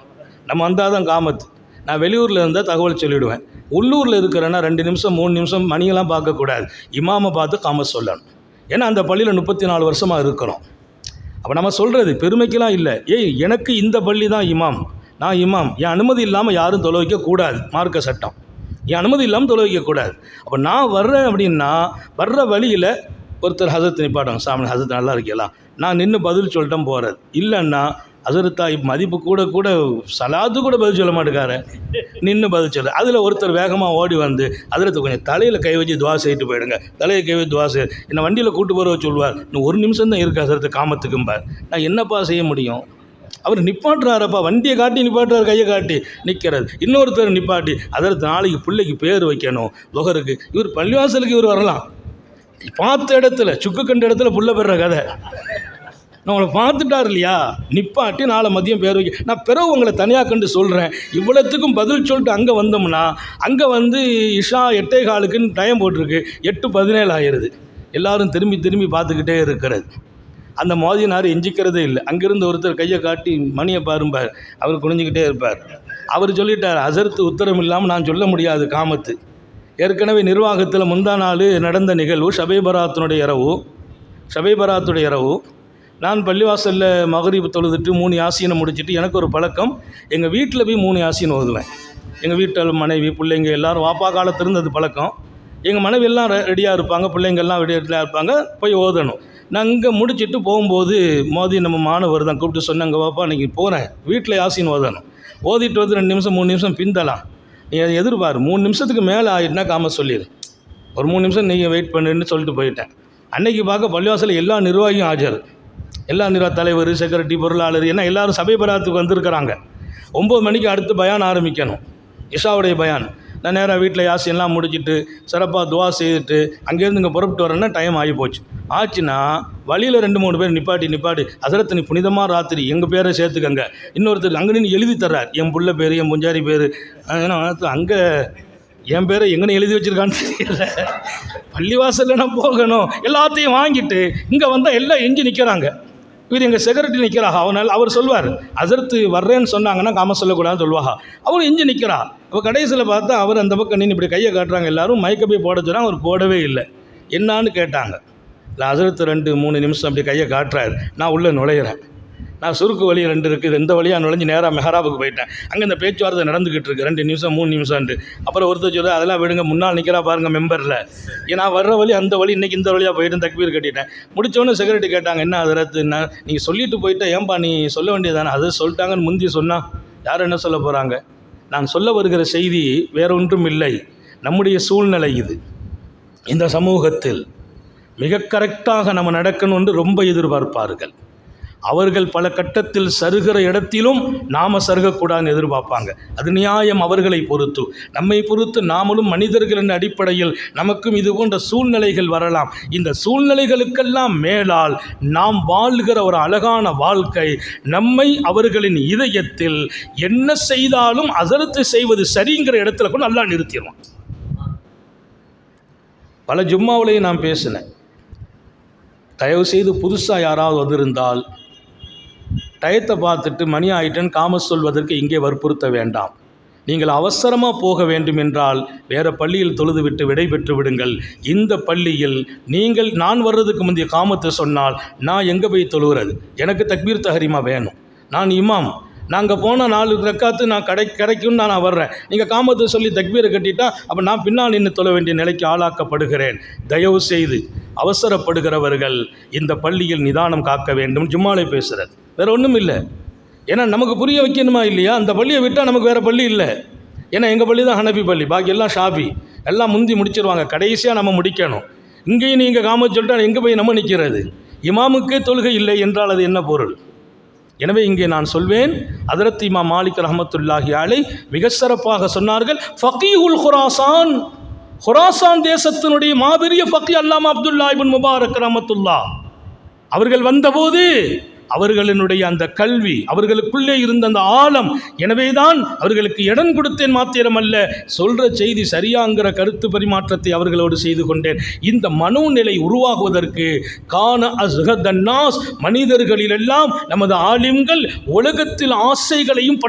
நம்ம வந்தால் தான் காமத். நான் வெளியூரில் இருந்தால் தகவல் சொல்லிவிடுவேன். உள்ளூரில் இருக்கிறேன்னா 2 நிமிஷம் 3 நிமிஷம் மணியெல்லாம் பார்க்கக்கூடாது, இமாமை பார்த்து காமத் சொல்லணும். ஏன்னா அந்த பள்ளியில் 34 வருஷமாக இருக்கிறோம். அப்போ நம்ம சொல்கிறது பெருமைக்கெல்லாம் இல்லை. எனக்கு இந்த பள்ளி தான் இமாம், நான் இமாம், என் அனுமதி இல்லாமல் யாரும் தொலை வைக்கக்கூடாது, மார்க்க சட்டம். என் அனுமதி இல்லாமல் தொலை வைக்கக்கூடாது. அப்போ நான் வர்றேன் அப்படின்னா வர்ற வழியில் ஒருத்தர் ஹசரத் நிப்பாட்டாங்க, சாமி ஹசரத் நல்லா இருக்கலாம், நான் நின்று பதில் சொல்லிட்டேன் போகிறது. இல்லைன்னா ஹசரத்தா மதிப்பு கூட சலாத்து கூட பதில் சொல்ல மாட்டேக்காரு, நின்று பதில் சொல்ல. அதில் ஒருத்தர் வேகமாக ஓடி வந்து ஹசரத்து கொஞ்சம் தலையில் கை வச்சு துவா செய்துட்டு போயிடுங்க, தலையை கை வச்சு துவா செய்ய, என்னை வண்டியில் கூட்டு போகிற சொல்லுவார். இன்னும் 1 நிமிஷம் தான் இருக்குது ஹசரத்து காமத்துக்கும்பார். நான் என்னப்பா செய்ய முடியும்? அவர் நிப்பாட்டுறாரப்பா, வண்டியை காட்டி நிப்பாட்டுறாரு, கையை காட்டி நிற்கிறது. இன்னொருத்தர் நிப்பாட்டி அதற்கு நாளைக்கு பிள்ளைக்கு பேர் வைக்கணும் லொகருக்கு, இவர் பள்ளிவாசலுக்கு இவர் வரலாம், பார்த்த இடத்துல சுக்கு கண்ட இடத்துல புள்ள பெற கதை. நான் உங்களை பார்த்துட்டார் இல்லையா, நிப்பாட்டி நாளை மதியம் பேர் வைக்க. நான் பிறகு உங்களை தனியாக கண்டு சொல்கிறேன். இவ்வளோத்துக்கும் பதில் சொல்லிட்டு அங்கே வந்தோம்னா அங்கே வந்து இஷா 8:15க்குன்னு டைம் போட்டிருக்கு, 8:17 ஆயிடுது. எல்லோரும் திரும்பி பார்த்துக்கிட்டே இருக்கிறது. அந்த மோதினார் எஞ்சிக்கிறதே இல்லை. அங்கேருந்து ஒருத்தர் கையை காட்டி மணியை பாரும்பார், அவர் குனிஞ்சிக்கிட்டே இருப்பார். அவர் சொல்லிட்டார், ஹசரத்து உத்தரவு இல்லாமல் நான் சொல்ல முடியாது காமத்து. ஏற்கனவே நிர்வாகத்தில் முந்தா நாள் நடந்த நிகழ்வு ஷபை பராத்துடைய இரவு. நான் பள்ளிவாசலில் மகரிப் தொழுதுட்டு 3 யாசீனை முடிச்சுட்டு, எனக்கு ஒரு பழக்கம், எங்கள் வீட்டில் போய் 3 யாசீன் ஓதுவேன். எங்கள் வீட்டில் மனைவி பிள்ளைங்க எல்லோரும் வாப்பா காலத்திலிருந்து அது பழக்கம். எங்கள் மனைவி எல்லாம் ரெடியாக இருப்பாங்க, பிள்ளைங்கள்லாம் ரெடியாக இருப்பாங்க, போய் ஓதணும். நான் இங்கே முடிச்சுட்டு போகும்போது மோதி நம்ம மாணவர் தான் கூப்பிட்டு சொன்னாங்க, வாப்பா இன்றைக்கி போகிறேன், வீட்டில் யாசீன் ஓதணும், ஓதிட்டு வந்து 2 நிமிஷம் 3 நிமிஷம் பிந்தலாம், நீ அதை எதிர்பார், 3 நிமிஷத்துக்கு மேலே ஆகிட்டுனா காம சொல்லிடு, ஒரு 3 நிமிஷம் நீங்கள் வெயிட் பண்ணுன்னு சொல்லிட்டு போயிட்டேன். அன்னைக்கு பார்க்க பள்ளிவாசலில் எல்லா நிர்வாகியும் ஆஜர், எல்லா தலைவர், செக்ரட்டரி, பொருளாளர், ஏன்னா எல்லோரும் சபை பராத்துக்கு வந்திருக்கிறாங்க. 9 மணிக்கு அடுத்து பயான் ஆரம்பிக்கணும், இஷாவுடைய பயான். நான் நேராக வீட்டில் யாசின்லாம் முடிச்சுட்டு சிறப்பாக துவா செய்துட்டு அங்கேருந்து இங்கே புறப்பட்டு வரேன்னா டைம் ஆகி போச்சு. ஆச்சுன்னா வழியில் 2-3 பேர் நிப்பாட்டி ஹசரத் நீ புனிதமாக ராத்திரி எங்கள் பேரை சேர்த்துக்கங்க, இன்னொருத்தர் அங்கே நின்று எழுதி தர்றார், என் புள்ள பேர், என் புஞ்சாரி பேர். ஏன்னா அங்கே என் பேரை எங்கன்னு எழுதி வச்சுருக்கான்னு தெரியல. பள்ளிவாசலில் நான் போகணும், எல்லாத்தையும் வாங்கிட்டு இங்கே வந்தால் எல்லாம் எஞ்சி நிற்கிறாங்க. இவர் எங்கள் செக்ரட்டரி நிற்கிறாஹா, அவர் சொல்வார், ஹசரத்து வர்றேன்னு சொன்னாங்கன்னா காம சொல்லக்கூடாதுன்னு சொல்லுவாஹா, அவர் இஞ்சி நிற்கிறா. அப்போ கடைசியில் பார்த்தா அவர் அந்த பக்கம் நின்று இப்படி கையை காட்டுறாங்க, எல்லோரும் மயக்க போய் போட சொன்னாங்க, அவர் போடவே இல்லை. என்னான்னு கேட்டாங்க. இல்லை ஹசரத்து 2-3 நிமிஷம் அப்படி கையை காட்டுறாரு. நான் உள்ளே நுழையிறேன், நான் சுருக்கு வழி 2 இருக்குது, இந்த வழியாக நுழைஞ்சு நேராக மெஹராபுக்கு போயிட்டேன். அங்கே இந்த பேச்சுவார்த்தை நடந்துக்கிட்டு இருக்கு, 2 நிமிஷம் 3 நிமிஷம்ட்டு. அப்புறம் ஒருத்தர் சொல்ல, அதெல்லாம் விடுங்க, முன்னால் நிற்கிறா பாருங்கள் மெம்பரில், ஏன்னா வர்ற வழி அந்த வழி, இன்றைக்கி இந்த வழியாக போயிட்டு தக்பீர் கட்டிட்டேன். முடித்தோடனே செக்ரட்டரி கேட்டாங்க, என்ன ஹசரத், என்ன நீங்கள் சொல்லிட்டு போயிட்டா, ஏன்பா நீ சொல்ல வேண்டியதானே, அதை சொல்லிட்டாங்கன்னு முந்தி சொன்னால் யார் என்ன சொல்ல போகிறாங்க? நான் சொல்ல வருகிற செய்தி வேற ஒன்றும் இல்லை, நம்முடைய சூழ்நிலை இது. இந்த சமூகத்தில் மிக கரெக்டாக நம்ம நடக்கணும்னு ரொம்ப எதிர்பார்ப்பார்கள். அவர்கள் பல கட்டத்தில் சருகிற இடத்திலும் நாம் சருகக்கூடாதுன்னு எதிர்பார்ப்பாங்க. அது நியாயம் அவர்களை பொறுத்து. நம்மை பொறுத்து நாமளும் மனிதர்களின் அடிப்படையில் நமக்கும் இது போன்ற சூழ்நிலைகள் வரலாம். இந்த சூழ்நிலைகளுக்கெல்லாம் மேலால் நாம் வாழ்கிற ஒரு அழகான வாழ்க்கை, நம்மை அவர்களின் இதயத்தில் என்ன செய்தாலும் ஹசரத்து செய்வது சரிங்கிற இடத்துல கூட நல்லா நிறுத்திடுவோம். பல ஜும்மாவிலையும் நான் பேசினேன், தயவுசெய்து புதுசாக யாராவது வந்திருந்தால் டயத்தை பார்த்துட்டு மணி ஆயிட்டேன்னு காமஸ் சொல்வதற்கு இங்கே வற்புறுத்த வேண்டாம். நீங்கள் அவசரமாக போக வேண்டும் என்றால் வேறு பள்ளியில் தொழுது விட்டு விடை பெற்று விடுங்கள். இந்த பள்ளியில் நீங்கள் நான் வர்றதுக்கு முந்தைய காமத்தை சொன்னால் நான் எங்கே போய் தொழுகிறது? எனக்கு தக்பீர் தஹரீமா வேணும், நான் இமாம், நாங்கள் போன 4 ரக்காத்து நான் கிடைக்கும்னு நான் வர்றேன், நீங்கள் காமத்தை சொல்லி தக்பீரை கட்டிட்டா அப்போ நான் பின்னால் நின்று தொழ வேண்டிய நிலைக்கு ஆளாக்கப்படுகிறேன். தயவு செய்து அவசரப்படுகிறவர்கள் இந்த பள்ளியில் நிதானம் காக்க வேண்டும். ஜும்மாலே பேசுகிறது வேறு ஒன்றும் இல்லை. ஏன்னா நமக்கு புரிய வைக்கணுமா இல்லையா? அந்த பள்ளியை விட்டால் நமக்கு வேறு பள்ளி இல்லை. ஏன்னா எங்கள் பள்ளி தான் ஹனபி பள்ளி, பாக்கி எல்லாம் ஷாபி, எல்லாம் முந்தி முடிச்சிருவாங்க, கடைசியாக நம்ம முடிக்கணும். இங்கேயும் நீங்கள் காமத்து சொல்லிட்டா எங்கே போய் நம்ம நிற்கிறது? இமாமுக்கே தொழுகை இல்லை என்றால் அது என்ன பொருள்? எனவே இங்கே நான் சொல்வேன், ஹதரத் இமாம் மாலிக் ரஹ்மத்துல்லாஹி அலைஹி மிக சிறப்பாக சொன்னார்கள், ஃபகீஹுல் குராசான், குராசான் தேசத்தினுடைய மாபெரிய ஃபகீஹ் அல்லாமா அப்துல்லா இப்னு முபாரக் ரஹ்மத்துல்லாஹ் அவர்கள் வந்தபோது அவர்களினுடைய அந்த கல்வி, அவர்களுக்குள்ளே இருந்த அந்த ஆழம். எனவேதான் அவர்களுக்கு இடம் கொடுத்தேன் மாத்திரமல்ல, சொல்கிற செய்தி சரியாங்கிற கருத்து பரிமாற்றத்தை அவர்களோடு செய்து கொண்டேன். இந்த மனோநிலை உருவாகுவதற்கு கான அஸ்ஹதன்னாஸ், மனிதர்களிலெல்லாம் நமது ஆலிம்கள் உலகத்தில் ஆசைகளையும்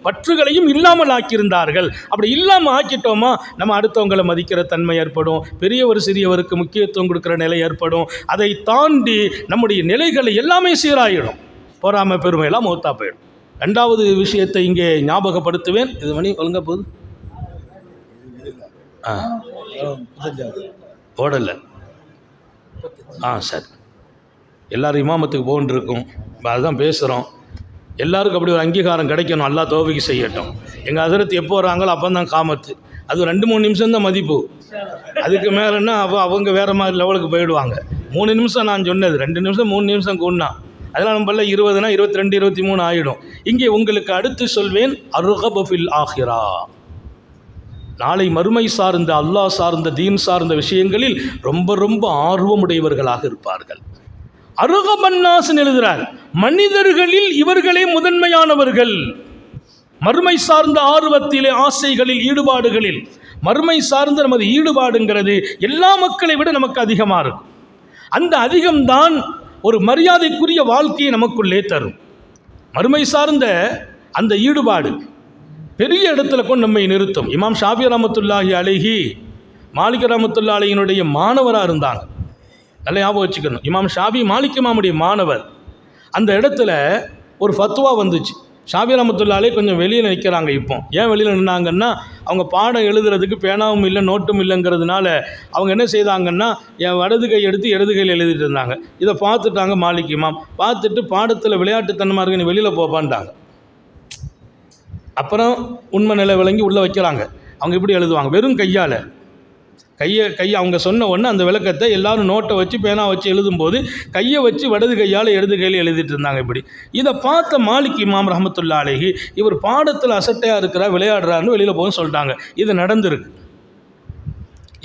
பற்றுகளையும் இல்லாமல் ஆக்கியிருந்தார்கள். அப்படி இல்லாமல் ஆக்கிட்டோமா நம்ம அடுத்தவங்களை மதிக்கிற தன்மை ஏற்படும், பெரியவர் சிறியவருக்கு முக்கியத்துவம் கொடுக்குற நிலை ஏற்படும். அதை தாண்டி நம்முடைய நிலைகளை எல்லாமே சீராயிடும், பொறாமை பெருமையெல்லாம் மௌத்தா போயிடும். ரெண்டாவது விஷயத்தை இங்கே ஞாபகப்படுத்துவேன். இது மணி ஒழுங்கா போகுது, ஓடலை. சரி, எல்லோரும் இமாமத்துக்கு போகணுன்னு இருக்கும், அதுதான் பேசுகிறோம். எல்லாருக்கும் அப்படி ஒரு அங்கீகாரம் கிடைக்கணும், அல்லாஹ் தௌஃபீக் செய்யட்டும். எங்கள் ஹஸரத் எப்போ வராங்களோ அப்போ தான் காமத்து, அது 2-3 நிமிஷம் தான் மதிப்பு. அதுக்கு மேலேன்னா அவங்க வேறு மாதிரி லெவலுக்கு போயிடுவாங்க. 3 நிமிஷம் நான் சொன்னது, 2 நிமிஷம் 3 நிமிஷம் கூடனா அதெல்லாம் நம்மள 20னா 22 23 ஆகிடும். இங்கே உங்களுக்கு அடுத்து சொல்வேன், அர்கப ஃபில் ஆஹிரா, நாளை மறுமை சார்ந்த, அல்லாஹ் சார்ந்த, தீன் சார்ந்த விஷயங்களில் ரொம்ப ரொம்ப ஆர்வமுடையவர்களாக இருப்பார்கள். அர்கபன்னாஸ்ன்னு எழுதுகிறார், மனிதர்களில் இவர்களே முதன்மையானவர்கள். மறுமை சார்ந்த ஆர்வத்திலே, ஆசைகளில், ஈடுபாடுகளில், மறுமை சார்ந்த நமது ஈடுபாடுங்கிறது எல்லா மக்களை விட நமக்கு அதிகமாக இருக்கும். அந்த அதிகம்தான் ஒரு மரியாதைக்குரிய வாழ்க்கையை நமக்குள்ளே தரும். மறுமை சார்ந்த அந்த ஈடுபாடு பெரிய இடத்துல கொண்டு நம்மை நிறுத்தும். இமாம் ஷாஃபி ரஹ்மத்துல்லாஹி அலைஹி மாலிக் ரஹ்மத்துல்லாஹி அலைஹினுடைய மாணவராக இருந்தாங்க, நல்லா ஞாபகம் வச்சுக்கணும். இமாம் ஷாஃபி மாலிக் இமாமுடைய மாணவர். அந்த இடத்துல ஒரு ஃபத்வா வந்துச்சு. ஷாஃபி ரஹ்மத்துல்லாஹி அலைஹி கொஞ்சம் வெளியில் நிற்கிறாங்க. இப்போ ஏன் வெளியில் நின்னாங்கன்னா, அவங்க பாடம் எழுதுறதுக்கு பேனாவும் இல்லை நோட்டும் இல்லைங்கிறதுனால அவங்க என்ன செய்தாங்கன்னா, என் வலது கை எடுத்து இடது கையில் எழுதிட்டு இருந்தாங்க. இதை பார்த்துட்டாங்க மாலிக் இமாம். பார்த்துட்டு பாடத்தில் விளையாட்டுத்தனமாக இருக்கு, நீ வெளியில் போப்பான்ட்டாங்க. அப்புறம் உண்மை நிலை விளங்கி உள்ளே வைக்கிறாங்க. அவங்க இப்படி எழுதுவாங்க, வெறும் கையால். கையை அவங்க சொன்ன உடனே அந்த விளக்கத்தை எல்லாரும் நோட்டை வச்சு பேனா வச்சு எழுதும்போது கையை வச்சு வலது கையால் இடது கையில் எழுதிட்டு இருந்தாங்க இப்படி. இதை பார்த்த மாலிக் இமாம் ரஹ்மத்துல்லாஹி அலைஹி, இவர் பாடத்தில் அசட்டையாக இருக்கிறா, விளையாடுறாருன்னு வெளியில் போகணும்னு சொல்லிட்டாங்க. இது நடந்திருக்கு.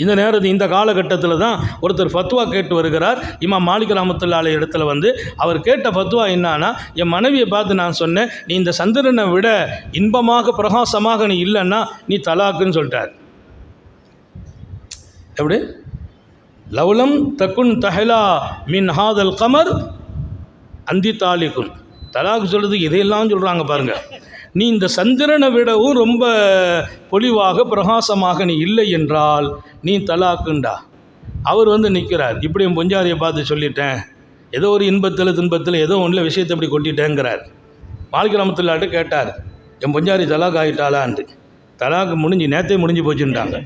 இந்த நேரத்தில் இந்த காலகட்டத்தில் தான் ஒருத்தர் ஃபத்வா கேட்டு வருகிறார். இமாம் மாலிக் ரஹ்மத்துல்லாஹி அலைஹி இடத்துல வந்து அவர் கேட்ட ஃபத்வா என்னன்னா, என் மனைவியை பார்த்து நான் சொன்னேன், நீ இந்த சந்திரனை விட இன்பமாக பிரகாசமாக நீ இல்லைன்னா நீ தலாக்குன்னு சொல்லிட்டார். எப்படி? லவ்லம் தக்குன் தஹலா மின் ஹாதல் கமர் அந்தி தாலிகுன். தலாக்கு சொல்கிறது இதையெல்லாம் சொல்கிறாங்க பாருங்கள். நீ இந்த சந்திரனை விடவும் ரொம்ப பொலிவாக பிரகாசமாக நீ இல்லை என்றால் நீ தலாக்குண்டா. அவர் வந்து நிற்கிறார், இப்படி என் பொஞ்சாரியை பார்த்து சொல்லிட்டேன், ஏதோ ஒரு இன்பத்தில் துன்பத்தில் ஏதோ ஒன்றில் விஷயத்தை இப்படி கொட்டிட்டேங்கிறார். மாலிக் ரஹ்மத்துல்லாஹி கேட்டார், என் பொஞ்சாரி தலாக் ஆகிட்டாளான்ட்டு. தலாக்கு முடிஞ்சு நேற்றே முடிஞ்சு போச்சுட்டாங்க.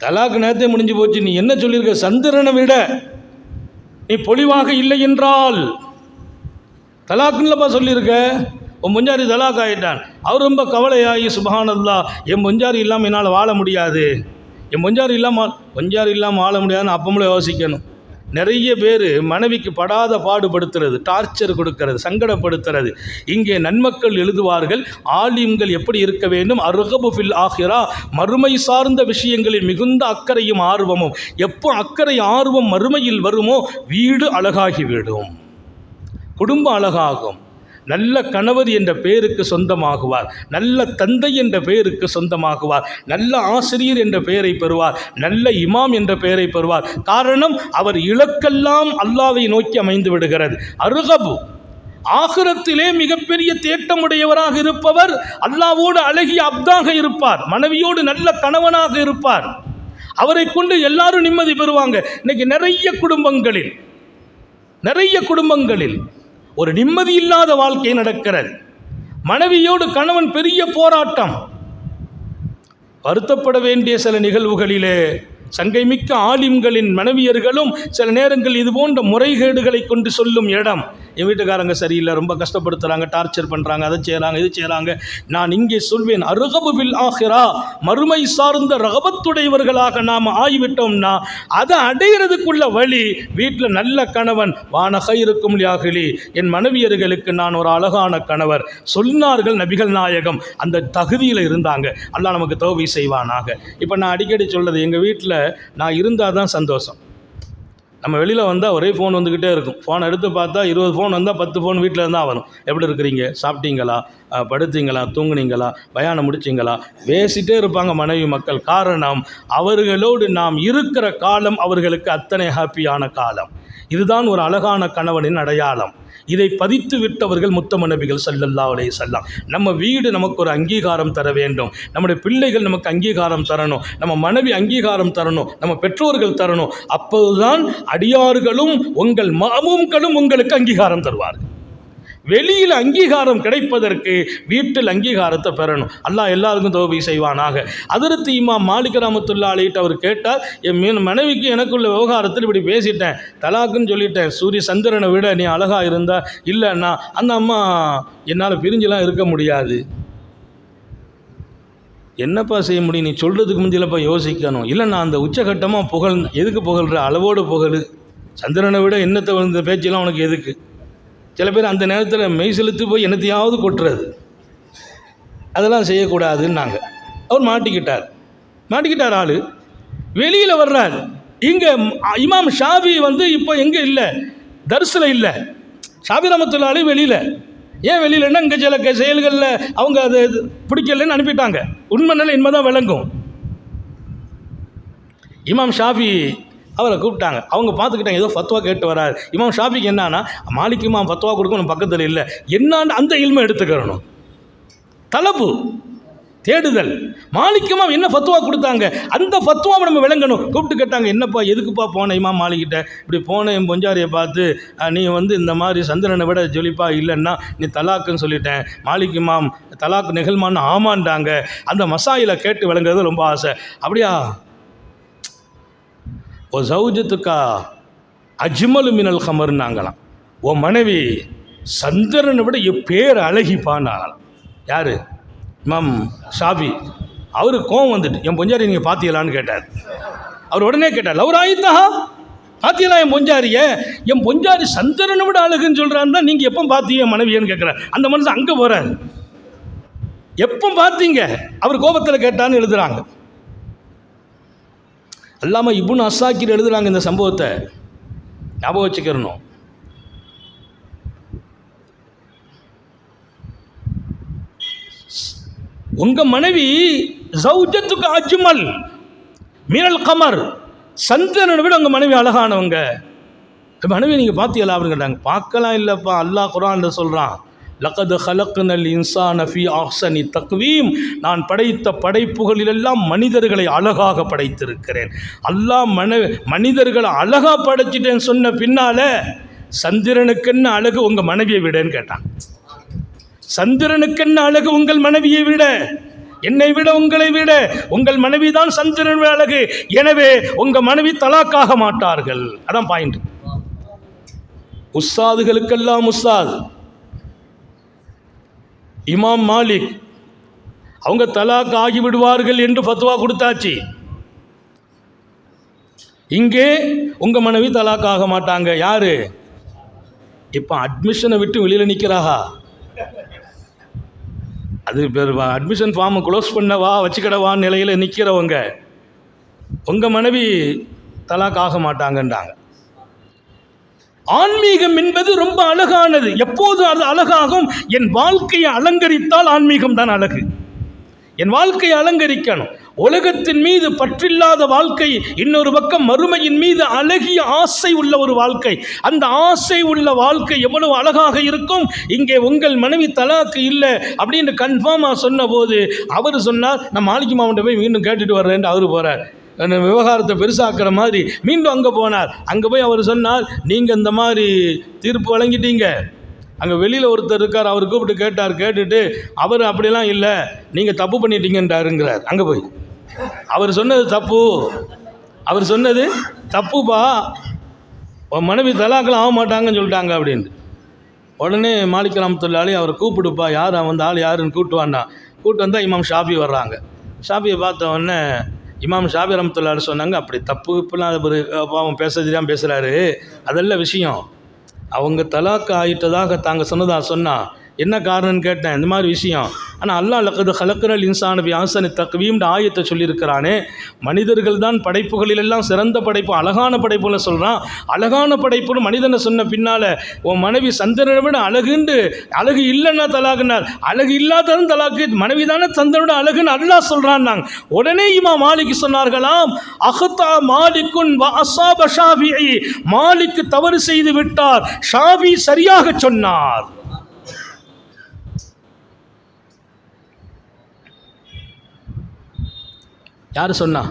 தலாக்கு நேரத்தை முடிஞ்சு போச்சு, நீ என்ன சொல்லியிருக்க, சந்திரனை விட நீ பொலிவாக இல்லை என்றால் தலாக்குன்னப்பா சொல்லியிருக்க. உன் பொஞ்சாரி தலாக் ஆகிட்டான். அவர் ரொம்ப கவலையாகி, சுப்ஹானல்லாஹ், என் பொஞ்சாரி இல்லாமல் என்னால் வாழ முடியாது, என் பொஞ்சாரி இல்லாமல் வாழ முடியாதுன்னு அப்பமும் யோசிக்கணும். நிறைய பேர் மனைவிக்கு படாத பாடுபடுத்துறது, டார்ச்சர் கொடுக்கறது, சங்கடப்படுத்துறது. இங்கே நன்மக்கள் எழுதுவார்கள், ஆலிம்கள் எப்படி இருக்க வேண்டும், அர்கபு ஃபில் ஆஹிரா, மறுமை சார்ந்த விஷயங்களில் மிகுந்த அக்கறையும் ஆர்வமும். எப்போ அக்கறை ஆர்வம் மறுமையில் வருமோ வீடு அழகாகிவிடும், குடும்பம் அழகாகும், நல்ல கணவர் என்ற பெயருக்கு சொந்தமாகுவார், நல்ல தந்தை என்ற பெயருக்கு சொந்தமாகுவார், நல்ல ஆசிரியர் என்ற பெயரை பெறுவார், நல்ல இமாம் என்ற பெயரை பெறுவார். காரணம், அவர் இலக்கெல்லாம் அல்லாஹ்வை நோக்கி அமைந்து விடுகிறது. அர்கபு, ஆகிரத்திலே மிகப்பெரிய தேட்டமுடையவராக இருப்பவர் அல்லாஹ்வோடு அழகிய அப்தாக இருப்பார், மனைவியோடு நல்ல கணவனாக இருப்பார். அவரை கொண்டு எல்லாரும் நிம்மதி பெறுவாங்க. இன்னைக்கு நிறைய குடும்பங்களில் ஒரு நிம்மதி இல்லாத வாழ்க்கை நடக்கிறது. மனைவியோடு கணவன் பெரிய போராட்டம். வருத்தப்பட வேண்டிய சில நிகழ்வுகளிலே சங்கைமிக்க ஆலிம்களின் மனைவியர்களும் சில நேரங்கள் இது போன்ற முறைகேடுகளை கொண்டு சொல்லும் இடம். என் வீட்டுக்காரங்க சரியில்லை, ரொம்ப கஷ்டப்படுத்துகிறாங்க, டார்ச்சர் பண்ணுறாங்க, அதை செய்கிறாங்க, இது செய்கிறாங்க. நான் இங்கே சொல்வேன், அர்கபு பில் ஆஹிரா, மறுமை சார்ந்த ரகபத்துடையவர்களாக நாம் ஆகிவிட்டோம்னா அதை அடையிறதுக்குள்ள வழி, வீட்டில் நல்ல கணவன், வானகை இருக்கும் லியாகிலி, என் மனைவியர்களுக்கு நான் ஒரு அழகான கணவர் சொன்னார்கள் நபிகள் நாயகம். அந்த தகுதியில் இருந்தாங்க. அல்லாஹ் நமக்கு தௌஃபீக் செய்வானாக. இப்போ நான் அடிக்கடி சொல்றது, எங்கள் வீட்டில் நான் இருந்தால் தான் சந்தோஷம். நம்ம வெளியில் வந்தால் ஒரே ஃபோன் வந்துக்கிட்டே இருக்கும். ஃபோன் எடுத்து பார்த்தா 20 ஃபோன் வந்தால் 10 ஃபோன் வீட்டில் இருந்தால் வரும். எப்படி இருக்கிறீங்க, சாப்பிட்டீங்களா, படுத்தீங்களா, தூங்குனீங்களா, பயானம் முடிச்சிங்களா, பேசிகிட்டே இருப்பாங்க மனைவி மக்கள். காரணம், அவர்களோடு நாம் இருக்கிற காலம் அவர்களுக்கு அத்தனை ஹாப்பியான காலம். இதுதான் ஒரு அழகான கணவனின் அடையாளம். இதை பதித்து விட்டவர்கள் முத்தம நபிகள் ஸல்லல்லாஹு அலைஹி வஸல்லம். நம்ம வீடு நமக்கு ஒரு அங்கீகாரம் தர வேண்டும், நம்முடைய பிள்ளைகள் நமக்கு அங்கீகாரம் தரணும், நம்ம மனைவி அங்கீகாரம் தரணும், நம்ம பெற்றோர்கள் தரணும். அப்போதுதான் அடியார்களும் உங்கள் மாமூம்களும் உங்களுக்கு அங்கீகாரம் தருவார்கள். வெளியில் அங்கீகாரம் கிடைப்பதற்கு வீட்டில் அங்கீகாரத்தை பெறணும். அல்லாஹ் எல்லாருக்கும் தௌஃபீக் செய்வானாக. ஹஜ்ரத் இமாம் மாலிக் ரஹ்மத்துல்லாஹி அலைஹி அவர் கேட்டார், என் மனைவிக்கு எனக்குள்ள விவகாரத்தில் இப்படி பேசிட்டேன், தலாக்குன்னு சொல்லிட்டேன், சூரிய சந்திரனை விட நீ அழகாக இருந்தா இல்லைன்னா அந்த அம்மா என்னால் பிரிஞ்செலாம் இருக்க முடியாது. என்னப்பா செய்ய முடியும், நீ சொல்கிறதுக்கு முந்திலப்பா யோசிக்கணும். இல்லை நான் அந்த உச்சகட்டமாக புகழ், எதுக்கு புகழ்கிற, அளவோடு புகழ், சந்திரனை விட என்னத்தை வந்த பேச்செல்லாம் உனக்கு எதுக்கு. சில பேர் அந்த நேரத்தில் மெய் செலுத்து போய் என்னத்தையாவது கொட்டுறது, அதெல்லாம் செய்யக்கூடாதுன்னாங்க. அவர் மாட்டிக்கிட்டார் ஆள். வெளியில் வர்றார். இங்கே இமாம் ஷாஃபி இப்போ எங்கே இல்லை, தர்ஸில் இல்லை. ஷாஃபி ரஹ்மத்துல்லாஹி அலைஹி வெளியில். ஏன் வெளியிலன்னா இங்கே சில செயல்களில் அவங்க அதை பிடிக்கலன்னு அனுப்பிட்டாங்க. உண்மை நிலை இனிமேதான் விளங்கும். இமாம் ஷாஃபி அவரை கூப்பிட்டாங்க. அவங்க பார்த்துக்கிட்டாங்க, ஏதோ ஃபத்வா கேட்டு வராரு. இமாம் ஷாஃபிக்கு என்னன்னா, மாலிக் இமாம் ஃபத்வா கொடுக்கணும் பக்கத்தில் இல்லை, என்னான்னு அந்த இல்மை எடுத்துக்கிறணும். தலப்பு தேடுதல். மாலிக் இமாம் என்ன ஃபத்வா கொடுத்தாங்க, அந்த ஃபத்வாவை நம்ம விளங்கணும். கூப்பிட்டு கேட்டாங்க, என்னப்பா எதுக்குப்பா போன இமாம் மாலிக்கிட்ட, இப்படி போன என் பொஞ்சாரியை பார்த்து நீ இந்த மாதிரி சந்திரனை விட ஜொலிப்பா இல்லைன்னா நீ தலாக்குன்னு சொல்லிட்டேன். மாலிக் இமாம் தலாக்கு நிகழ்மான்னு ஆமான்ட்டாங்க. அந்த மசாயில கேட்டு விளங்குறது ரொம்ப ஆசை. அப்படியா, ஓ சௌஜத்துக்கா அஜ்மல் மினல் கமர்னாங்களாம். ஓ மனைவி சந்திரனை விட பேர் அழகிப்பான்னாங்களாம். யார்? இமாம் ஷாஃபி. அவருக்கு கோவம் வந்துட்டு, என் பொஞ்சாரி நீங்கள் பார்த்தீங்களான்னு கேட்டார். அவர் உடனே கேட்டார், லவ்ராயித்தா, பார்த்தீங்களா என் பொஞ்சாரியை, என் பொஞ்சாரி சந்திரனை விட அழகுன்னு சொல்கிறான்னு தான் நீங்கள் எப்போ பார்த்தீங்க மனைவியன்னு கேட்குறார். அந்த மனுஷன் அங்கே போகிறார். எப்போ பார்த்தீங்க, அவர் கோபத்தில் கேட்டான்னு எழுதுகிறாங்க. அல்லாம இப்னு அஸ்ஸாக்கிர் எழுதுகிறாங்க, இந்த சம்பவத்தை ஞாபகம் வச்சுக்கிறணும். உங்கள் மனைவி ஜௌஜத்துக்கு அஜ்மல் மினல் கமர், சந்திரனை விட உங்கள் மனைவி அழகானவங்க. மனைவி நீங்கள் பார்த்தீங்களா அப்படின்னு கேட்டாங்க. பார்க்கலாம் இல்லைப்பா, அல்லாஹ் குர்ஆன்ல சொல்கிறான், லகத் ஹலக்னல் இன்சான ஃபீ அஹ்ஸனி தக்வீம், நான் படைத்த படைப்புகளிலெல்லாம் மனிதர்களை அழகாக படைத்திருக்கிறேன். அல்லாஹ் மனிதர்களை அழகாக படைச்சிட்டேன்னு சொன்ன பின்னால் சந்திரனுக்கென்ன அழகு உங்கள் மனைவியை விடன்னு கேட்டான். சந்திரனுக்கென்ன அழகு உங்கள் மனைவியை விட, என்னை விட உங்களை விட உங்கள் மனைவி தான் சந்திரன் அழகு. எனவே உங்கள் மனைவி தலாக்காக மாட்டார்கள். அதான் பாயிண்ட். உஸ்தாதுகளுக்கெல்லாம் உஸ்தாத் இமாம் மாலிக் அவங்க தலாக் ஆகிவிடுவார்கள் என்று ஃபத்வா கொடுத்தாச்சு. இங்கே உங்கள் மனைவி தலாக் ஆக மாட்டாங்க. யாரு? இப்போ அட்மிஷனை விட்டு வெளியில் நிற்கிறாஹா, அது அட்மிஷன் ஃபார்மை க்ளோஸ் பண்ணவா வச்சுக்கிடவா நிலையில் நிற்கிறவங்க, உங்கள் மனைவி தலாக் ஆக மாட்டாங்கன்றாங்க. ஆன்மீகம் என்பது ரொம்ப அழகானது. எப்போது அது அழகாகும்? என் வாழ்க்கையை அலங்கரித்தால் ஆன்மீகம் தான் அழகு. என் வாழ்க்கையை அலங்கரிக்கணும். உலகத்தின் மீது பற்றில்லாத வாழ்க்கை, இன்னொரு பக்கம் மறுமையின் மீது அழகிய ஆசை உள்ள ஒரு வாழ்க்கை. அந்த ஆசை உள்ள வாழ்க்கை எவ்வளவு அழகாக இருக்கும். இங்கே உங்கள் மனைவி தலாக்கு இல்லை அப்படின்னு கன்ஃபார்மாக சொன்ன போது அவர் சொன்னார், நான் மாலிக் மாவட்ட போய் மீண்டும் கேட்டுட்டு வர்றேன்ட்டு அவர் போகிறார். விவகாரத்தை பெருசாக்குற மாதிரி மீண்டும் அங்கே போனார். அங்கே போய் அவர் சொன்னார், நீங்கள் இந்த மாதிரி தீர்ப்பு வழங்கிட்டீங்க. அங்கே வெளியில் ஒருத்தர் இருக்கார், அவர் கூப்பிட்டு கேட்டார். கேட்டுட்டு அவர் அப்படிலாம் இல்லை, நீங்கள் தப்பு பண்ணிட்டீங்கன்றாருங்கிறார். அங்கே போய் அவர் சொன்னது தப்பு, அவர் சொன்னது தப்புப்பா, மனைவி தலாக்கெல்லாம் ஆக மாட்டாங்கன்னு சொல்லிட்டாங்க அப்படின்ட்டு. உடனே மாலிக் ரஹ்மத்துல்லாஹி அலைஹி அவரை கூப்பிடுப்பா, யார் அந்த ஆள் யாருன்னு கூப்பிட்டு வந்தான். கூப்பிட்டு வந்தால் இமாம் ஷாஃபி வர்றாங்க. ஷாஃபியை பார்த்த உடனே இமாம் ஷாஃபி ரஹ்மத்துல்லாஹி அலைஹி சொன்னாங்க, அப்படி தப்பு இப்பெல்லாம் ஒரு அவன் பேசுறது தான் பேசுகிறாரு, அதெல்லாம் விஷயம். அவங்க தலாக்கு ஆகிட்டதாக தாங்க சொன்னதா சொன்னால் என்ன காரணம்னு கேட்டேன், இந்த மாதிரி விஷயம். ஆனால் அல்லாஹ் லக்கது ஹலக்குனல் இன்சான பி ஆசனி தக்வீம்னு ஆயத்தை சொல்லியிருக்கிறானே, மனிதர்கள் தான் படைப்புகளிலெல்லாம் சிறந்த படைப்பு, அழகான படைப்புன்னு சொல்கிறான். அழகான படைப்புன்னு மனிதனை சொன்ன பின்னால் உன் மனைவி சந்திரனை விட அழகுண்டு, அழகு இல்லைன்னா தலாகுனார், அழகு இல்லாததும் தலாக்கு, மனைவி தானே சந்திரனோட அழகுன்னு அல்லாஹ் சொல்கிறான்னாங்க. உடனே இமாம் மாலிக் சொன்னார்களாம், அஹ்தா மாலிக்குன் வ அஸாப ஷாஃபிஈ, மாலிக் தவறு செய்து விட்டார், ஷாஃபி சரியாக சொன்னார். யார் சொன்னா?